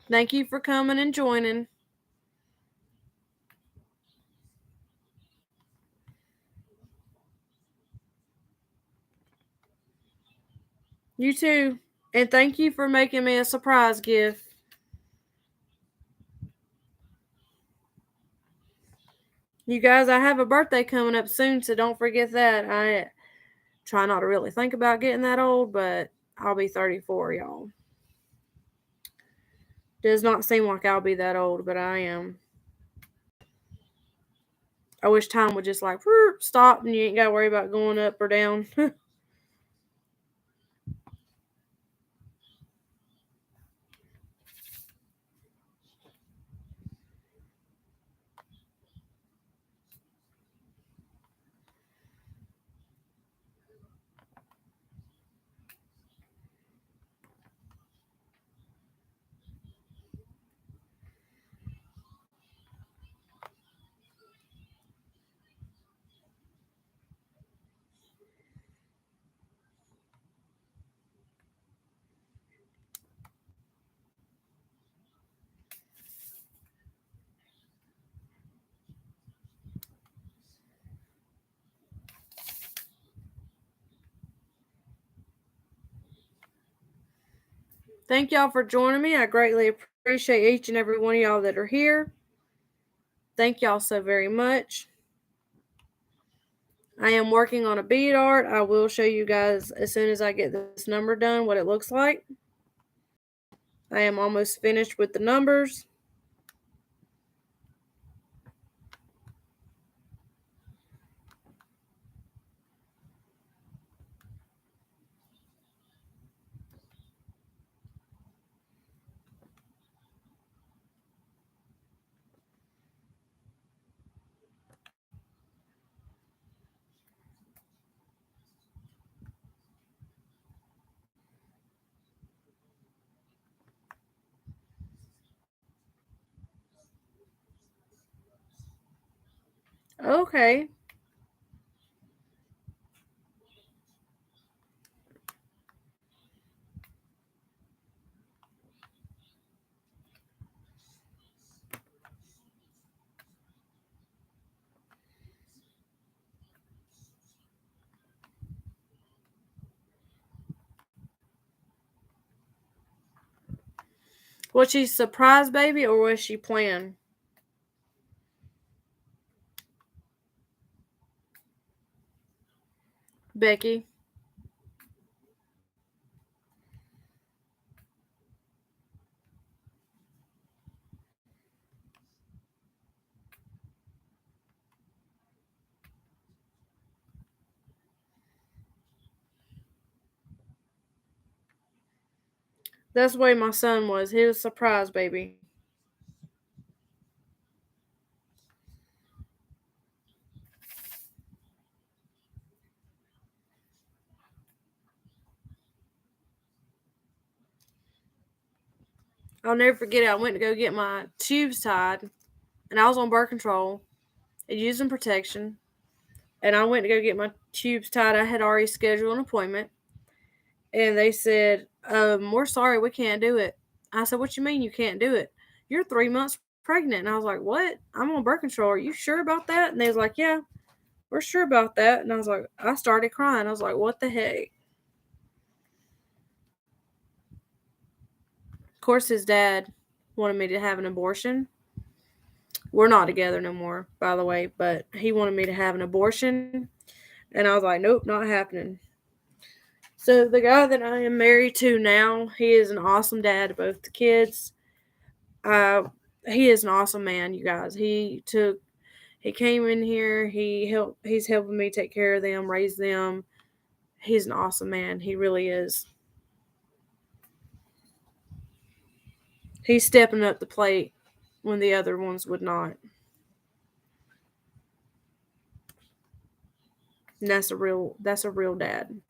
Thank you for coming and joining. You too. And thank you for making me a surprise gift. You guys, I have a birthday coming up soon, so don't forget that. I try not to really think about getting that old, but I'll be 34, y'all. Does not seem like I'll be that old, but I am. I wish time would just like stop and you ain't got to worry about going up or down. Thank y'all for joining me. I greatly appreciate each and every one of y'all that are here. Thank y'all so very much. I am working on a bead art. I will show you guys as soon as I get this number done what it looks like. I am almost finished with the numbers. Okay. Was she surprised, baby, or was she planned? Becky. That's the way my son was. He was surprised, baby. I'll never forget it. I went to go get my tubes tied, and I was on birth control and using protection. And I went to go get my tubes tied. I had already scheduled an appointment, and they said, "We're sorry, we can't do it." I said, "What you mean you can't do it? You're 3 months pregnant." And I was like, "What? I'm on birth control. Are you sure about that?" And they was like, "Yeah, we're sure about that." And I was like, I started crying. I was like, "What the heck?" Of course, his dad wanted me to have an abortion. We're not together no more, by the way, but he wanted me to have an abortion. And I was like, nope, not happening. So the guy that I am married to now, he is an awesome dad to both the kids. Uh, he is an awesome man, you guys. He came in here, he's helping me take care of them, raise them. He's an awesome man. He really is. He's stepping up the plate when the other ones would not. And that's a real dad.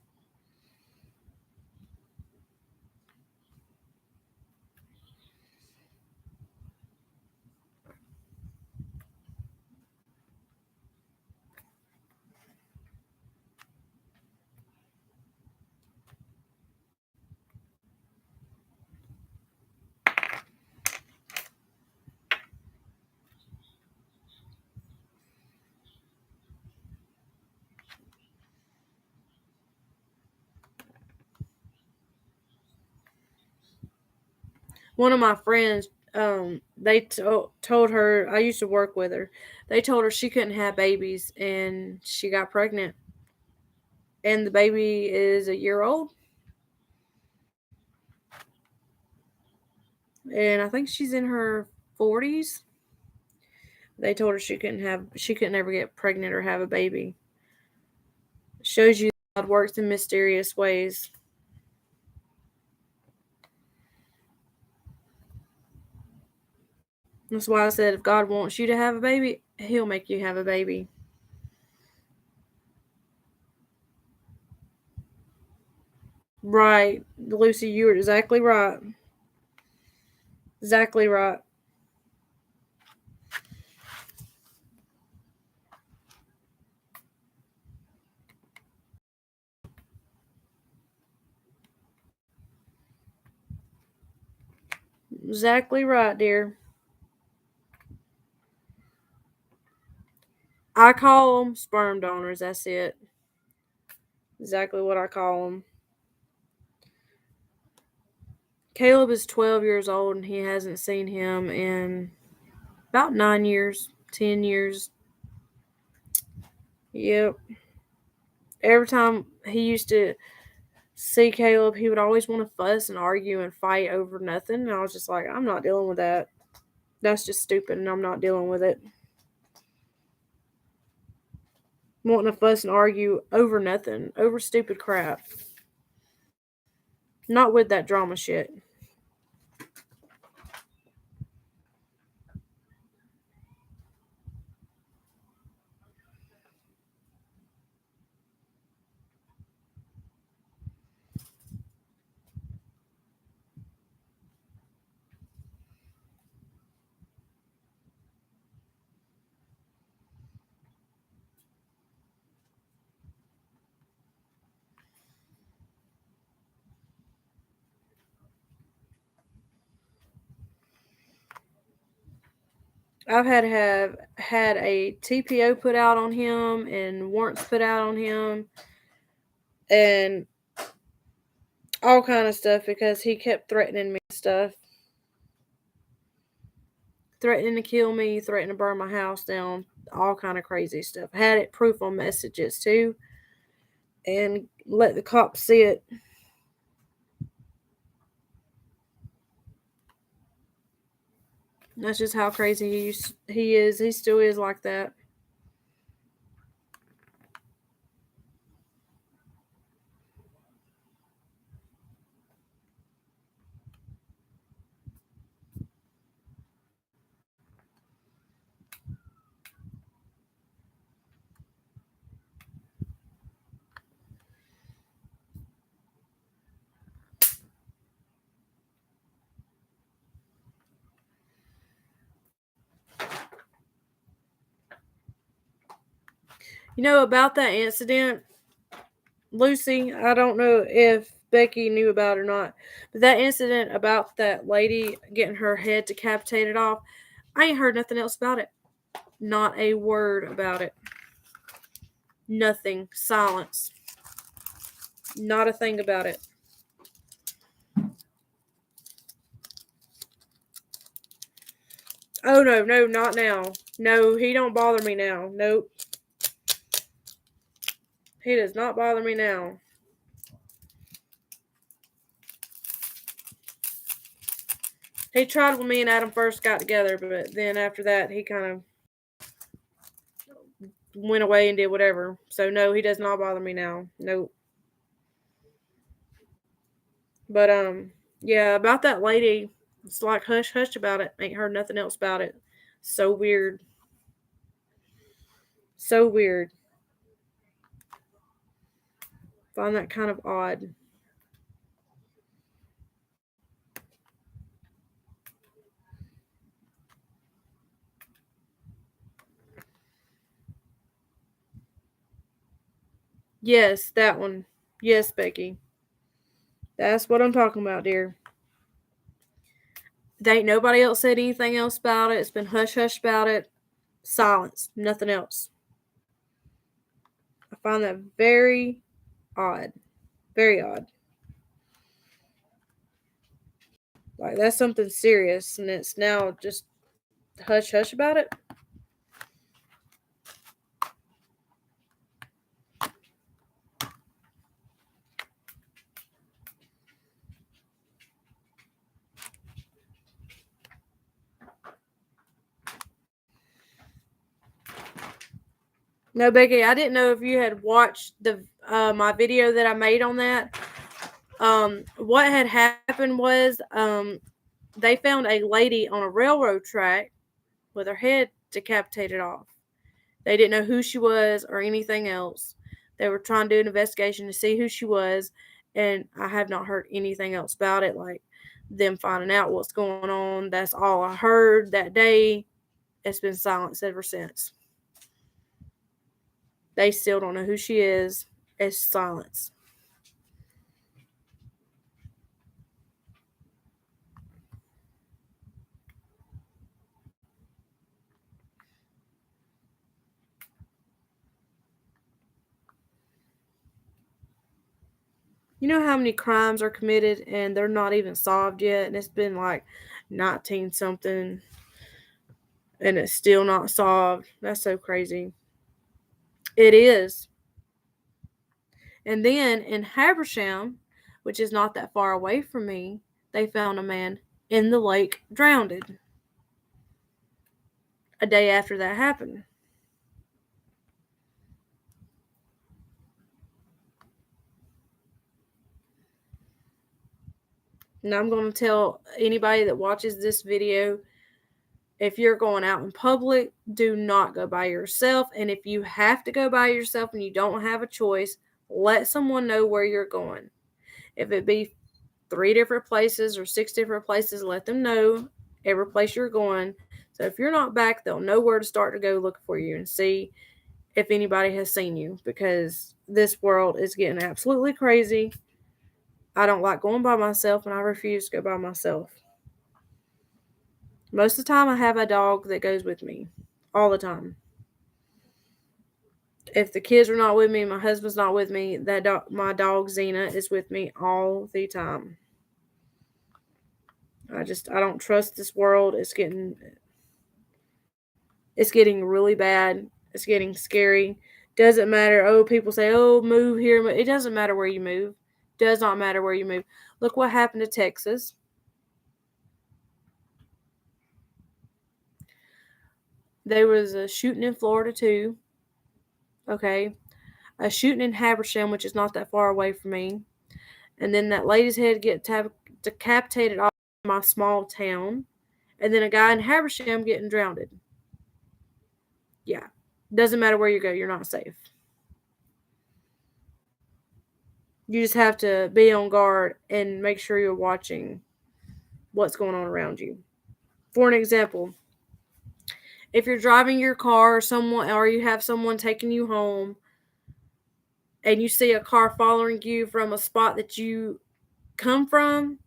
one of my friends, they told her, I used to work with her. They told her she couldn't have babies, and she got pregnant, and the baby is a year old, and I think she's in her 40s. They told her she couldn't ever get pregnant or have a baby. Shows you God works in mysterious ways. That's why I said if God wants you to have a baby, He'll make you have a baby. Right, Lucy, you were exactly right. Exactly right. Exactly right, dear. I call them sperm donors. That's it. Exactly what I call them. Caleb is 12 years old and he hasn't seen him in about 9 years, 10 years. Yep. Every time he used to see Caleb, he would always want to fuss and argue and fight over nothing. And I was just like, I'm not dealing with that. That's just stupid and I'm not dealing with it. Wanting to fuss and argue over nothing, over stupid crap. Not with that drama shit. I've had a TPO put out on him and warrants put out on him and all kind of stuff because he kept threatening me and stuff. Threatening to kill me, threatening to burn my house down, all kind of crazy stuff. Had it proof on messages too and let the cops see it. That's just how crazy he is. He still is like that. You know about that incident, Lucy? I don't know if Becky knew about it or not, but that incident about that lady getting her head decapitated off, I ain't heard nothing else about it. Not a word about it. Nothing. Silence. Not a thing about it. Oh no, no, not now. No, he don't bother me now. Nope. He does not bother me now. He tried when me and Adam first got together, but then after that he kind of went away and did whatever. So no, he does not bother me now. Nope. But yeah, about that lady, it's like hush hush about it. Ain't heard nothing else about it. So weird. So weird. Find that kind of odd. Yes, that one. Yes, Becky. That's what I'm talking about, dear. There ain't nobody else said anything else about it. It's been hush hush about it. Silence. Nothing else. I find that very odd. Very odd. Like, that's something serious, and it's now just hush hush about it. No, Becky, I didn't know if you had watched the my video that I made on that. What had happened was they found a lady on a railroad track with her head decapitated off. They didn't know who she was or anything else. They were trying to do an investigation to see who she was, and I have not heard anything else about it, like them finding out what's going on. That's all I heard that day. It's been silence ever since. They still don't know who she is. It's silence. You know how many crimes are committed and they're not even solved yet, and it's been like 19 something and it's still not solved. That's so crazy. It is. And then in Habersham, which is not that far away from me, they found a man in the lake drowned a day after that happened. And I'm going to tell anybody that watches this video, if you're going out in public, do not go by yourself. And if you have to go by yourself and you don't have a choice, let someone know where you're going. If it be 3 different places or 6 different places, let them know every place you're going. So if you're not back, they'll know where to start to go look for you and see if anybody has seen you, because this world is getting absolutely crazy. I don't like going by myself, and I refuse to go by myself. Most of the time, I have a dog that goes with me all the time. If the kids are not with me, my husband's not with me, my dog Xena is with me all the time. I don't trust this world. It's getting really bad. It's getting scary. Doesn't matter. Oh, people say, "Oh, move here." It doesn't matter where you move. Does not matter where you move. Look what happened to Texas. There was a shooting in Florida too. Okay, a shooting in Habersham, which is not that far away from me, and then that lady's head get decapitated off my small town, and then a guy in Habersham getting drowned. Yeah, doesn't matter where you go, you're not safe. You just have to be on guard and make sure you're watching what's going on around you. For an example, if you're driving your car or you have someone taking you home and you see a car following you from a spot that you come from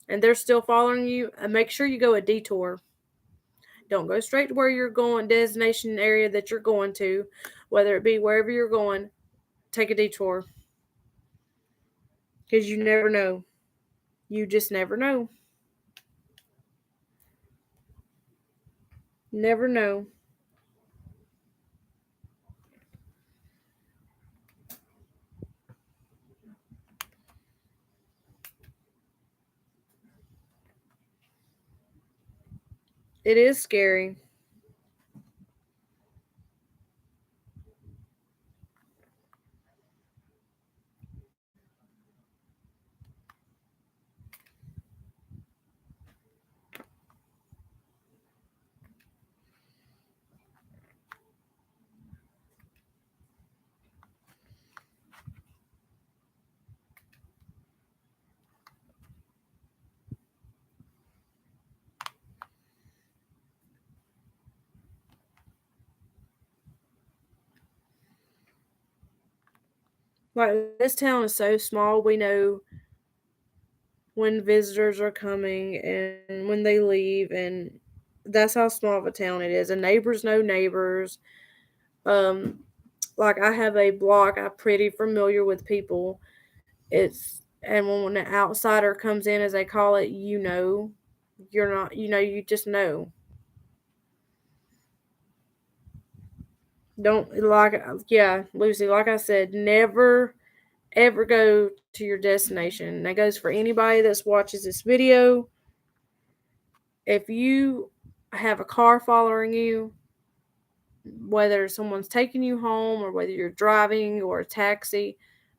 and they're still following you, make sure you go a detour. Don't go straight to where you're going, destination area that you're going to, whether it be wherever you're going, take a detour. Because you never know. You just never know. Never know. It is scary. Like, this town is so small, we know when visitors are coming and when they leave, and that's how small of a town it is. And neighbors know neighbors. Um, like, I have a block, I'm pretty familiar with people. And when an outsider comes in, as they call it, you know. You're not, you just know. Don't, yeah, Lucy, like I said, never ever go to your destination. And that goes for anybody that watches this video. If you have a car following you, whether someone's taking you home or whether you're driving or a taxi,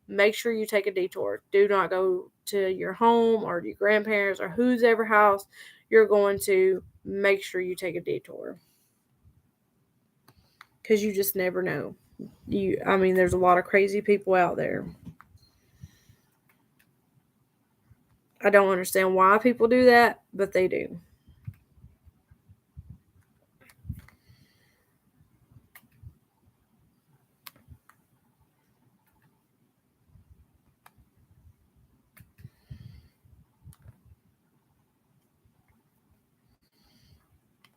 make sure you take a detour. Do not go to your home or your grandparents or whose ever house you're going to. Make sure you take a detour, because you just never know. There's a lot of crazy people out there. I don't understand why people do that, but they do.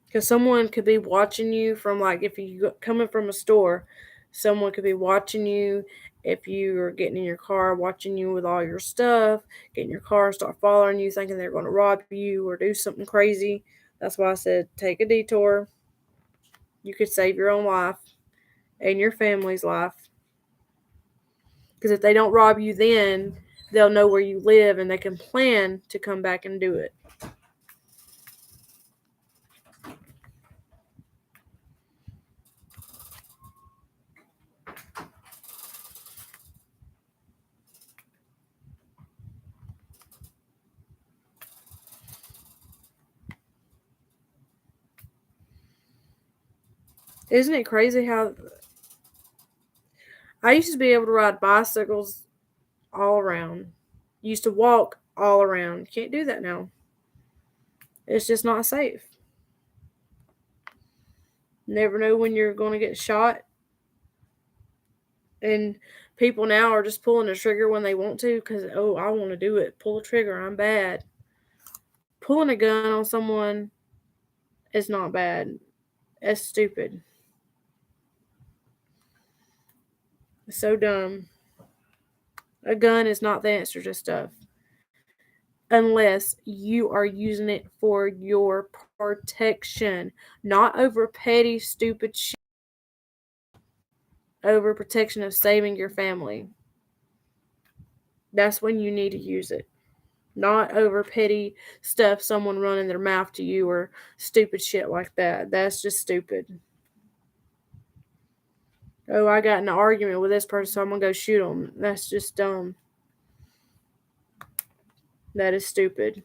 Because someone could be watching you from, like, if you coming from a store, someone could be watching you if you are getting in your car, watching you with all your stuff, get in your car and start following you, thinking they're going to rob you or do something crazy. That's why I said take a detour. You could save your own life and your family's life. Because if they don't rob you then, they'll know where you live and they can plan to come back and do it. Isn't it crazy how I used to be able to ride bicycles all around? Used to walk all around. Can't do that now. It's just not safe. Never know when you're going to get shot. And people now are just pulling the trigger when they want to because, oh, I want to do it. Pull the trigger. I'm bad. Pulling a gun on someone is not bad. It's stupid. It's so dumb. A gun is not the answer to stuff. Unless you are using it for your protection, not over petty, stupid shit. Over protection of saving your family. That's when you need to use it. Not over petty stuff, someone running their mouth to you or stupid shit like that. That's just stupid. Oh, I got in an argument with this person, so I'm going to go shoot them. That's just dumb. That is stupid.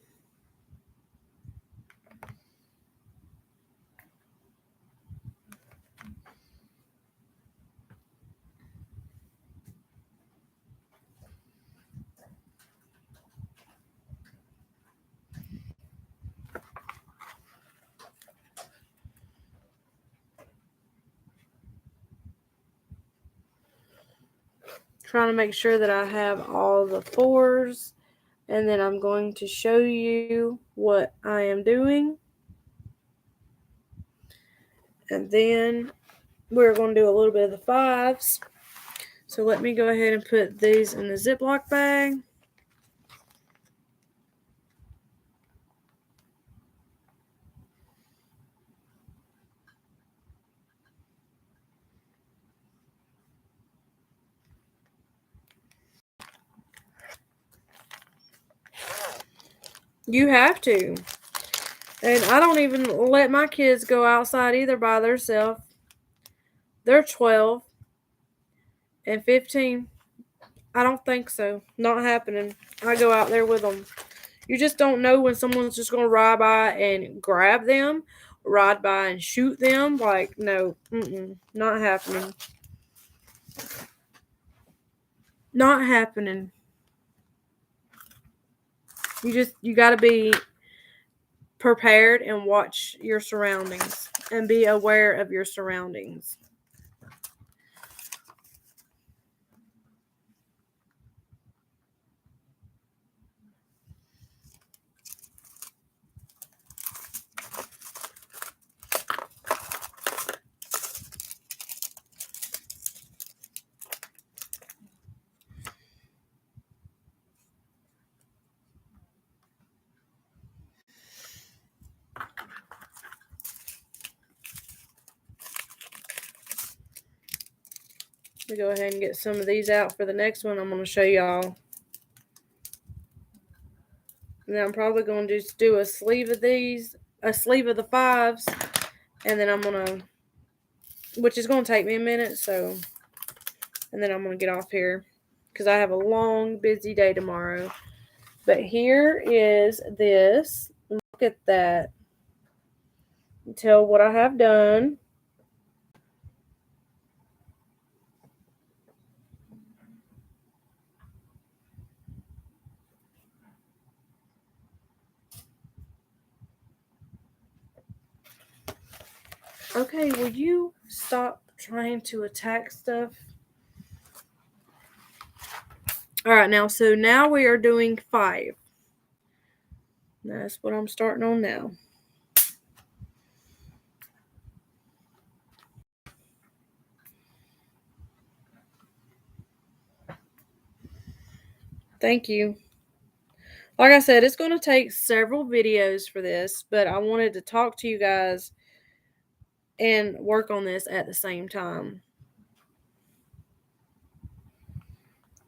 Trying to make sure that I have all the fours, and then I'm going to show you what I am doing. And then we're going to do a little bit of the fives. So let me go ahead and put these in the Ziploc bag. You have to. And I don't even let my kids go outside either by themselves. They're 12 and 15. I don't think so. Not happening. I go out there with them. You just don't know when someone's just going to ride by and grab them, ride by and shoot them. Like, no, not happening. Not happening. You got to be prepared and watch your surroundings and be aware of your surroundings. Let me go ahead and get some of these out for the next one. I'm going to show y'all. And then I'm probably going to just do a sleeve of these, a sleeve of the 5s, and then I'm going to, which is going to take me a minute, so, and then I'm going to get off here because I have a long, busy day tomorrow. But here is this. Look at that. Tell what I have done. Okay, will you stop trying to attack stuff? All right, so now we are doing 5. That's what I'm starting on now. Thank you. Like I said, it's going to take several videos for this, but I wanted to talk to you guys and work on this at the same time.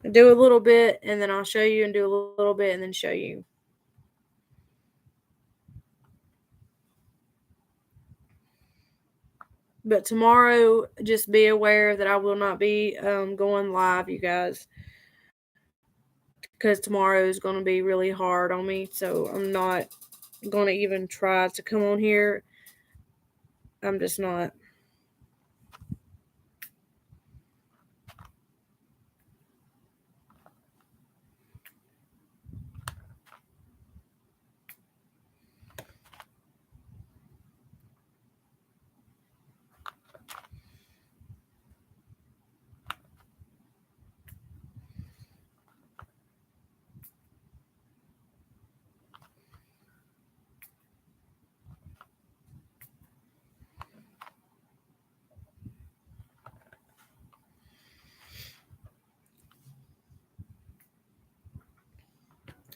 I do a little bit, and then I'll show you, and do a little bit, and then show you. But tomorrow, just be aware that I will not be going live, you guys, because tomorrow is going to be really hard on me, so I'm not going to even try to come on here. I'm just not.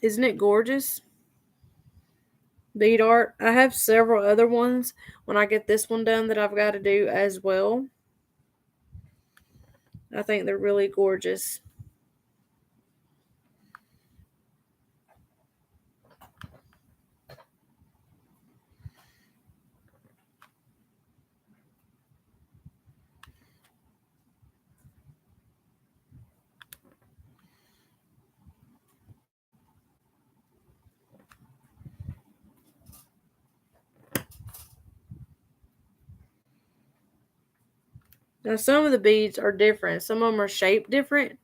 Isn't it gorgeous? Bead art. I have several other ones when I get this one done that I've got to do as well. I think they're really gorgeous. Now, some of the beads are different. Some of them are shaped different.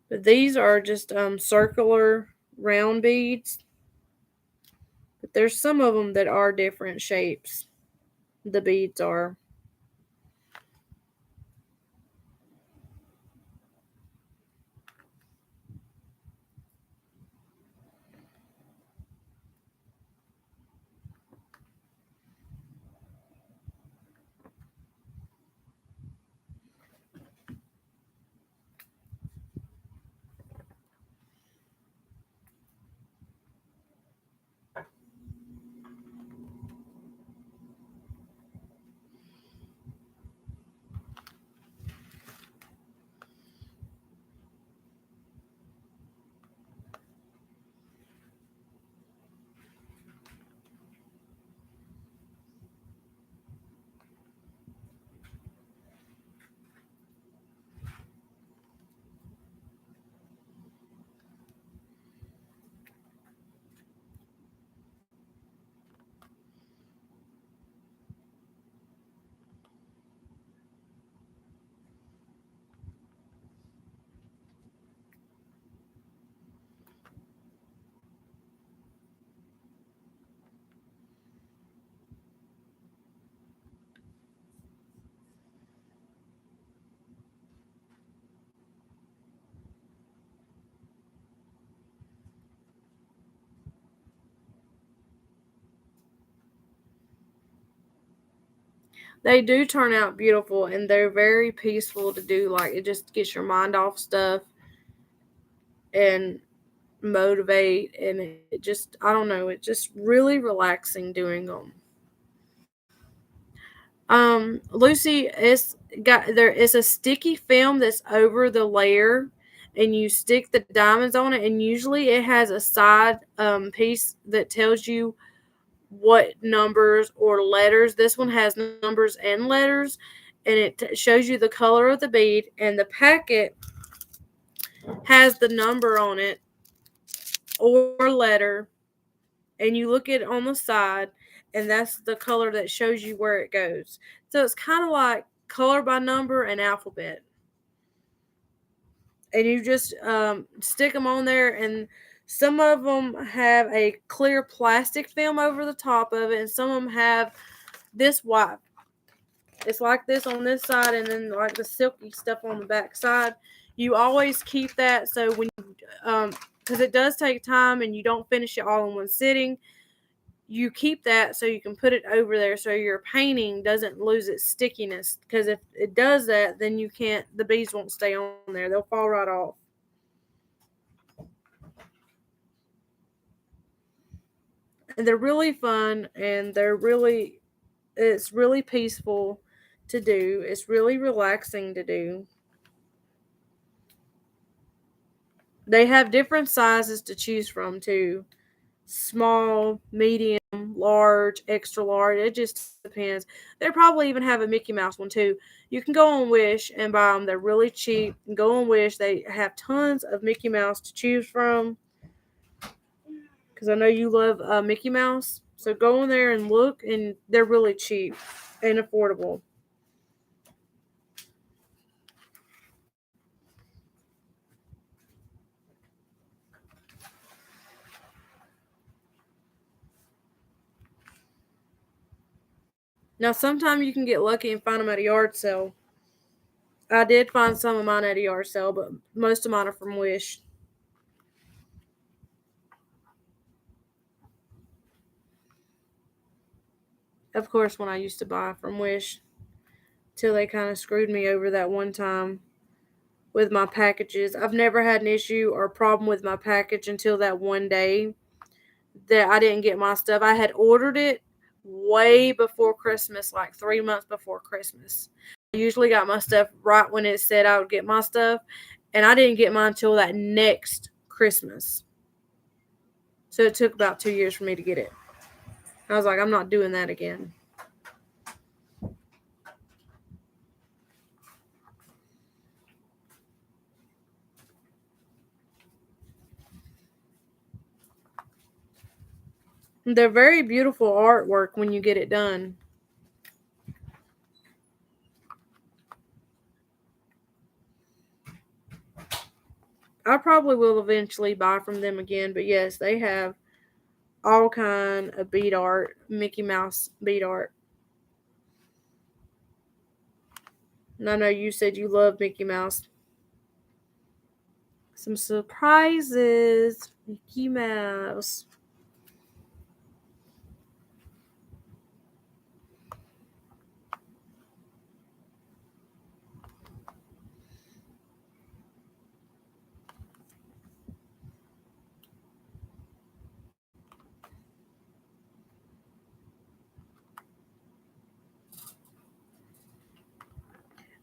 But these are just circular round beads. But there's some of them that are different shapes. The beads are. They do turn out beautiful, and they're very peaceful to do. Like, it just gets your mind off stuff and motivate, and it just, I don't know, it's just really relaxing doing them. Lucy, it's a sticky film that's over the layer, and you stick the diamonds on it, and usually it has a side piece that tells you what numbers or letters. This one has numbers and letters, and it shows you the color of the bead, and the packet has the number on it or letter, and you look at it on the side, and that's the color that shows you where it goes. So it's kind of like color by number and alphabet. And you just stick them on there, and some of them have a clear plastic film over the top of it, and some of them have this white. It's like this on this side, and then like the silky stuff on the back side. You always keep that, so when because it does take time and you don't finish it all in one sitting, you keep that so you can put it over there so your painting doesn't lose its stickiness, because if it does that, then the beads won't stay on there. They'll fall right off. And they're really fun, and it's really peaceful to do. It's really relaxing to do. They have different sizes to choose from too. Small, medium, large, extra large. It just depends. They probably even have a Mickey Mouse one too. You can go on Wish and buy them. They're really cheap. Go on Wish. They have tons of Mickey Mouse to choose from. Because I know you love Mickey Mouse. So go in there and look, and they're really cheap and affordable. Now, sometimes you can get lucky and find them at a yard sale. I did find some of mine at a yard sale, but most of mine are from Wish. Of course, when I used to buy from Wish, till they kind of screwed me over that one time with my packages. I've never had an issue or problem with my package until that one day that I didn't get my stuff. I had ordered it way before Christmas, like 3 months before Christmas. I usually got my stuff right when it said I would get my stuff, and I didn't get mine until that next Christmas. So it took about 2 years for me to get it. I was like, I'm not doing that again. They're very beautiful artwork when you get it done. I probably will eventually buy from them again, but yes, they have all kind of bead art, Mickey Mouse bead art. And I know you said you love Mickey Mouse. Some surprises, Mickey Mouse.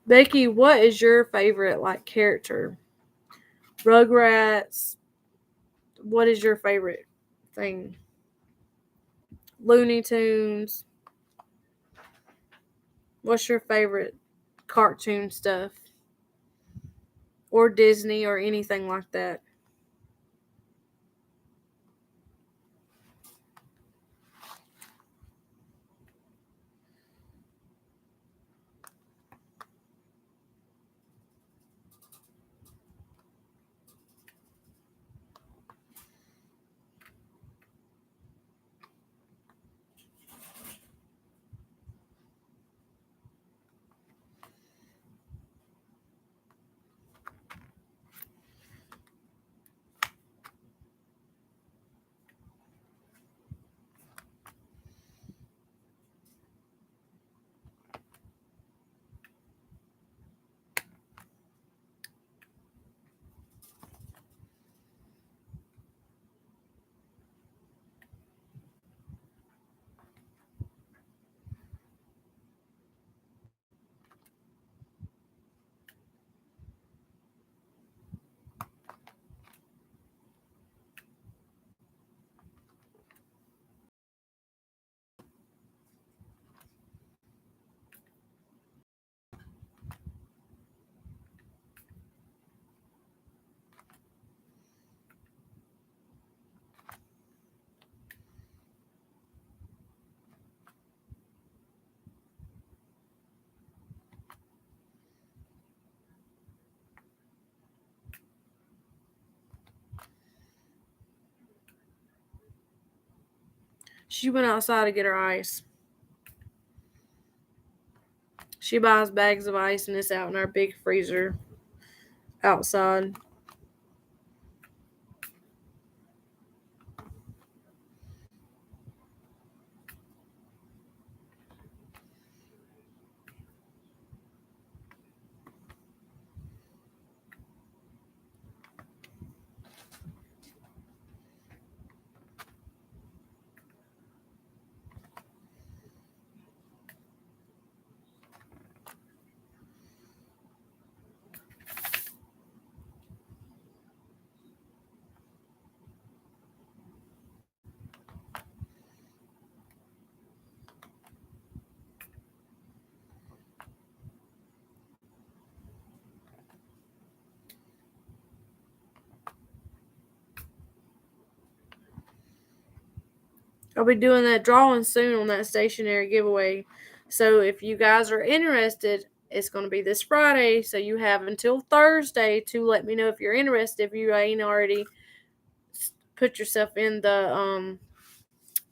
Becky, what is your favorite like character? Rugrats. What is your favorite thing? Looney Tunes. What's your favorite cartoon stuff? Or Disney or anything like that? She went outside to get her ice. She buys bags of ice and it's out in our big freezer outside. I'll be doing that drawing soon on that stationery giveaway. So if you guys are interested, it's going to be this Friday. So you have until Thursday to let me know if you're interested. If you ain't already put yourself in the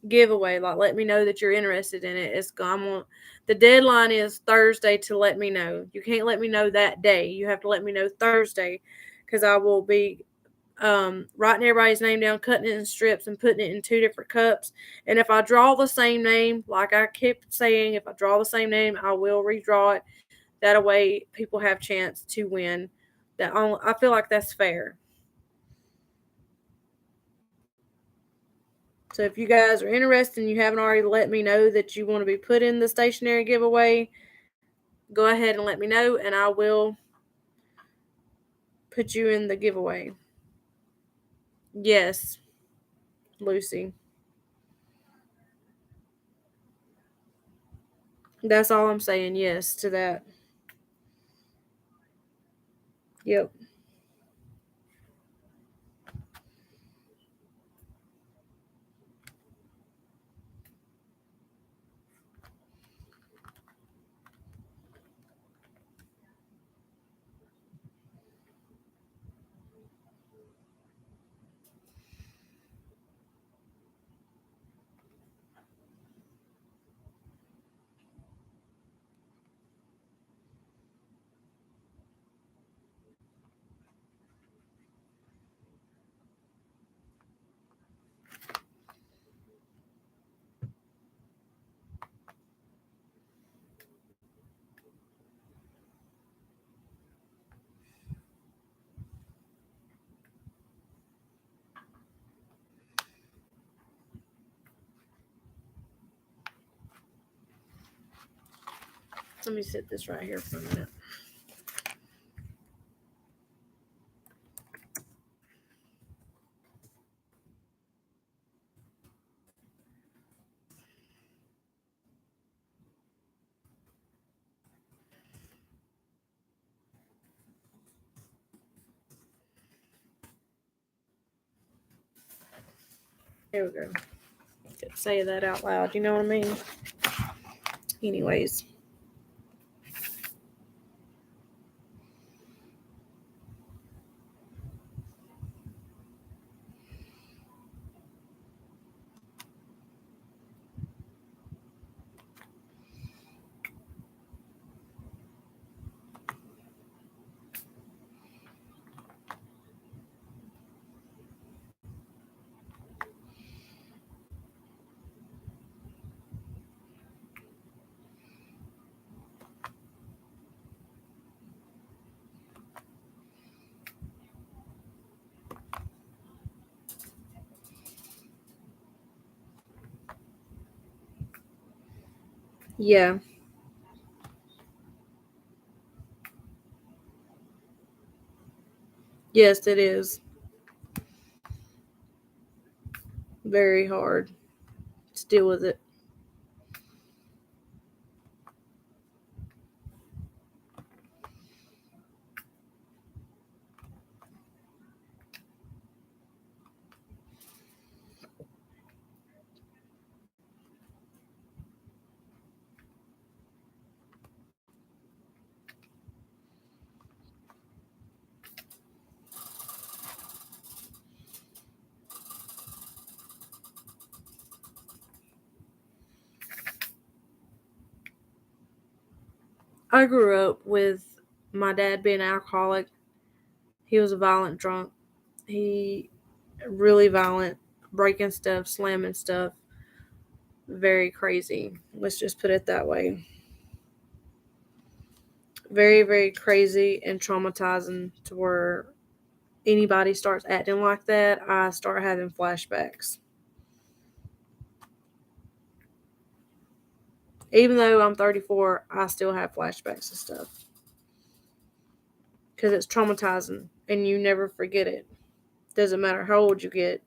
giveaway, like let me know that you're interested in it. The deadline is Thursday to let me know. You can't let me know that day. You have to let me know Thursday because I will be writing everybody's name down, cutting it in strips, and putting it in 2 different cups. And if I draw the same name, like I kept saying, if I draw the same name, I will redraw it. That way, people have chance to win. I feel like that's fair. So if you guys are interested and you haven't already let me know that you want to be put in the stationery giveaway, go ahead and let me know, and I will put you in the giveaway. Yes, Lucy. That's all I'm saying. Yes to that. Yep. Let me set this right here for a minute. Here we go. Say that out loud. You know what I mean? Anyways. Yeah. Yes, it is. Very hard to deal with it. I grew up with my dad being an alcoholic. He was a violent drunk. He really violent, breaking stuff, slamming stuff, very crazy. Let's just put it that way. Very, very crazy and traumatizing to where anybody starts acting like that, I start having flashbacks. Even though I'm 34, I still have flashbacks and stuff because it's traumatizing and you never forget it. Doesn't matter how old you get,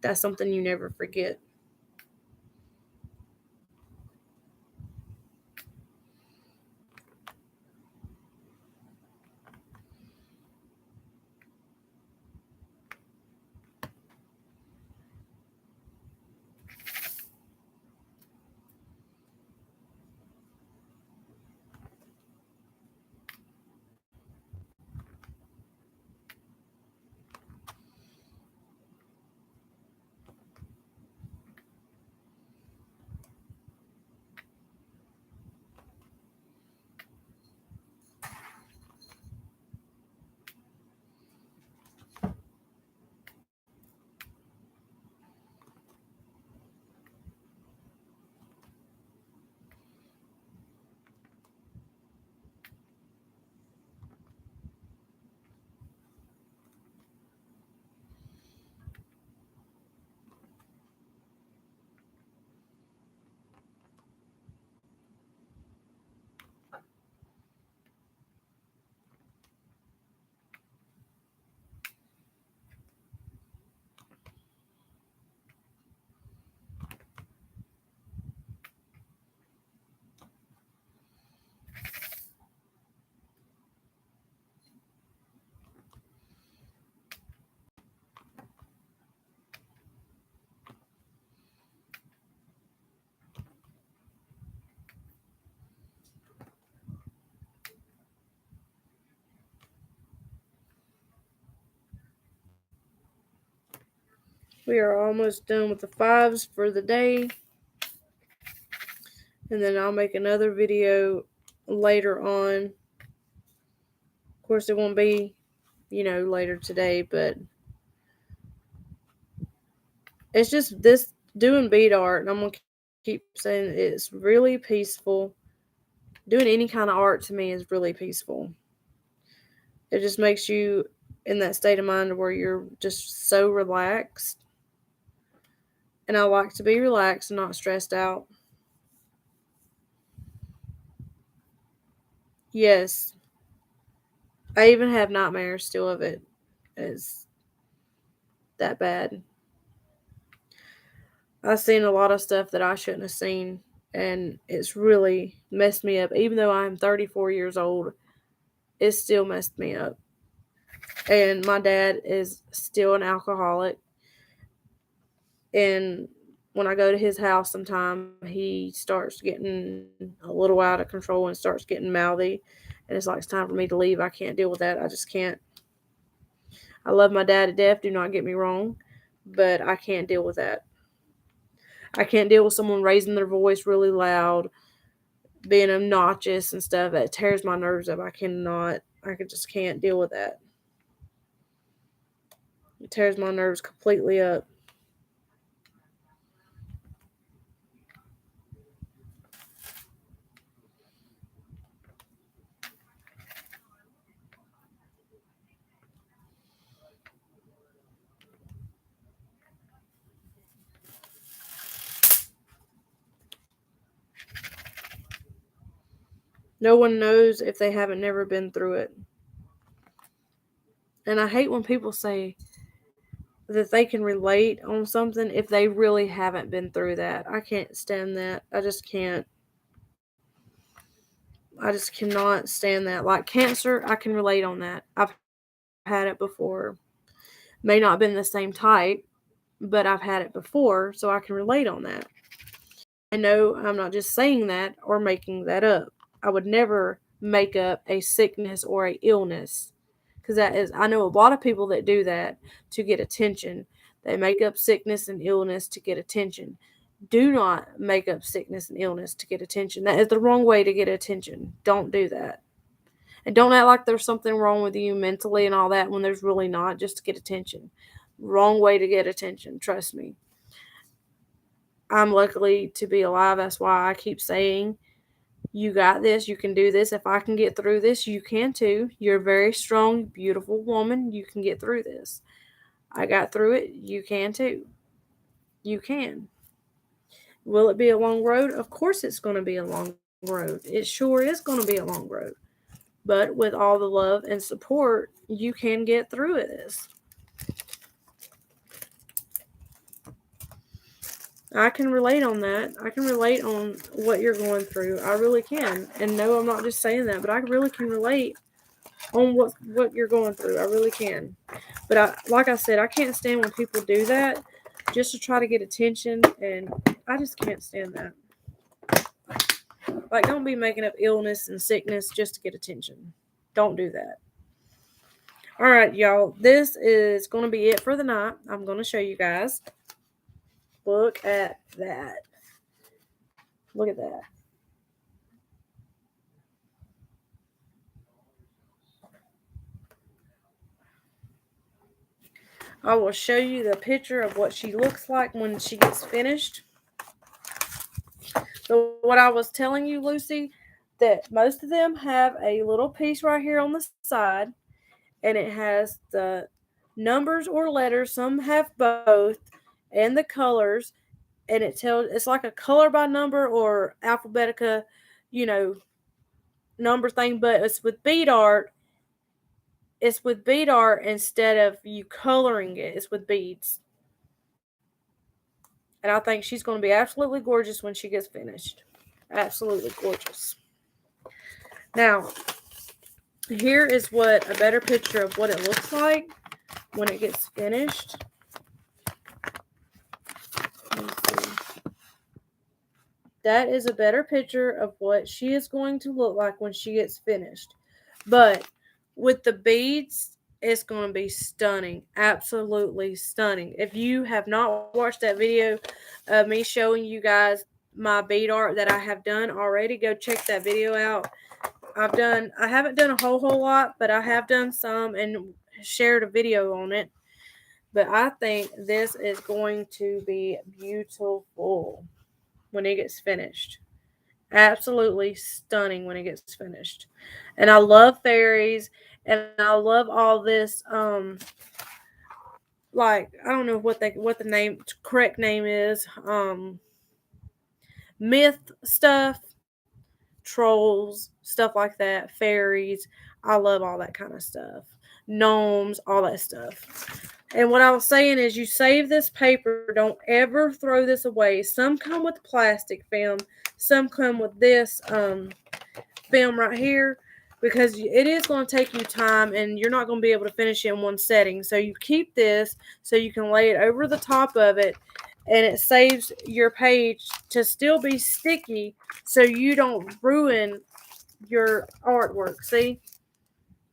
that's something you never forget. We are almost done with the fives for the day. And then I'll make another video later on. Of course, it won't be, later today, but it's just this doing bead art, and I'm going to keep saying it's really peaceful. Doing any kind of art to me is really peaceful. It just makes you in that state of mind where you're just so relaxed. And I like to be relaxed and not stressed out. Yes, I even have nightmares still of it. It's that bad. I've seen a lot of stuff that I shouldn't have seen, and it's really messed me up. Even though I'm 34 years old, it still messed me up. And my dad is still an alcoholic. And when I go to his house sometime, he starts getting a little out of control and starts getting mouthy. And it's like, it's time for me to leave. I can't deal with that. I just can't. I love my dad to death, do not get me wrong, but I can't deal with that. I can't deal with someone raising their voice really loud, being obnoxious and stuff. That tears my nerves up. I just can't deal with that. It tears my nerves completely up. No one knows if they haven't never been through it. And I hate when people say that they can relate on something if they really haven't been through that. I can't stand that. I just can't. I just cannot stand that. Like cancer, I can relate on that. I've had it before. May not have been the same type, but I've had it before, so I can relate on that. I know I'm not just saying that or making that up. I would never make up a sickness or a illness because I know a lot of people that do that to get attention. They make up sickness and illness to get attention. Do not make up sickness and illness to get attention. That is the wrong way to get attention. Don't do that. And don't act like there's something wrong with you mentally and all that when there's really not, just to get attention. Wrong way to get attention. Trust me. I'm lucky to be alive. That's why I keep saying, you got this. You can do this. If I can get through this, you can too. You're a very strong, beautiful woman. You can get through this. I got through it. You can too. You can. Will it be a long road? Of course it's going to be a long road. It sure is going to be a long road. But with all the love and support, you can get through this. I can relate on that. I can relate on what you're going through. I really can. And no, I'm not just saying that, but I really can relate on what you're going through. I really can. But like I said, I can't stand when people do that just to try to get attention, and I just can't stand that. Like, don't be making up illness and sickness just to get attention. Don't do that. All right, y'all. This is going to be it for the night. I'm going to show you guys. Look at that. Look at that. I will show you the picture of what she looks like when she gets finished. So what I was telling you, Lucy, that most of them have a little piece right here on the side, and it has the numbers or letters. Some have both, and the colors, and it's like a color by number or alphabetica, number thing, but it's with bead art. It's with bead art instead of you coloring it. It's with beads. And I think she's going to be absolutely gorgeous when she gets finished. Absolutely gorgeous. Now, here is what a better picture of what it looks like when it gets finished. That is a better picture of what she is going to look like when she gets finished. But with the beads, it's going to be stunning. Absolutely stunning. If you have not watched that video of me showing you guys my bead art that I have done already, go check that video out. I haven't done a whole lot, but I have done some and shared a video on it. But I think this is going to be beautiful when it gets finished. Absolutely stunning when it gets finished. And I love fairies, and I love all this like, I don't know what the correct name is, myth stuff, trolls, stuff like that, fairies. I love all that kind of stuff. Gnomes, all that stuff. And what I was saying is, you save this paper. Don't ever throw this away. Some come with plastic film. Some come with this film right here, because it is going to take you time and you're not going to be able to finish it in one setting. So you keep this so you can lay it over the top of it, and it saves your page to still be sticky so you don't ruin your artwork. See?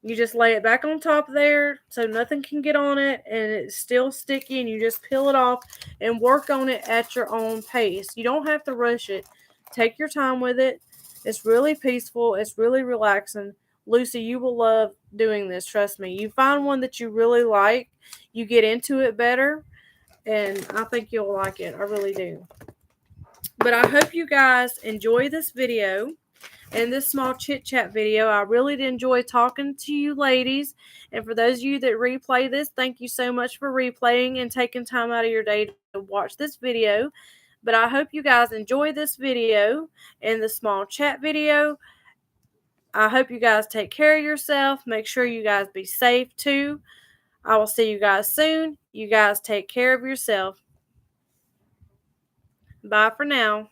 You just lay it back on top there so nothing can get on it, and it's still sticky, and you just peel it off and work on it at your own pace. You don't have to rush it. Take your time with it. It's really peaceful. It's really relaxing. Lucy, you will love doing this. Trust me. You find one that you really like, you get into it better, and I think you'll like it. I really do. But I hope you guys enjoy this video. In this small chit chat video, I really did enjoy talking to you ladies. And for those of you that replay this, thank you so much for replaying and taking time out of your day to watch this video. But I hope you guys enjoy this video and the small chat video. I hope you guys take care of yourself. Make sure you guys be safe too. I will see you guys soon. You guys take care of yourself. Bye for now.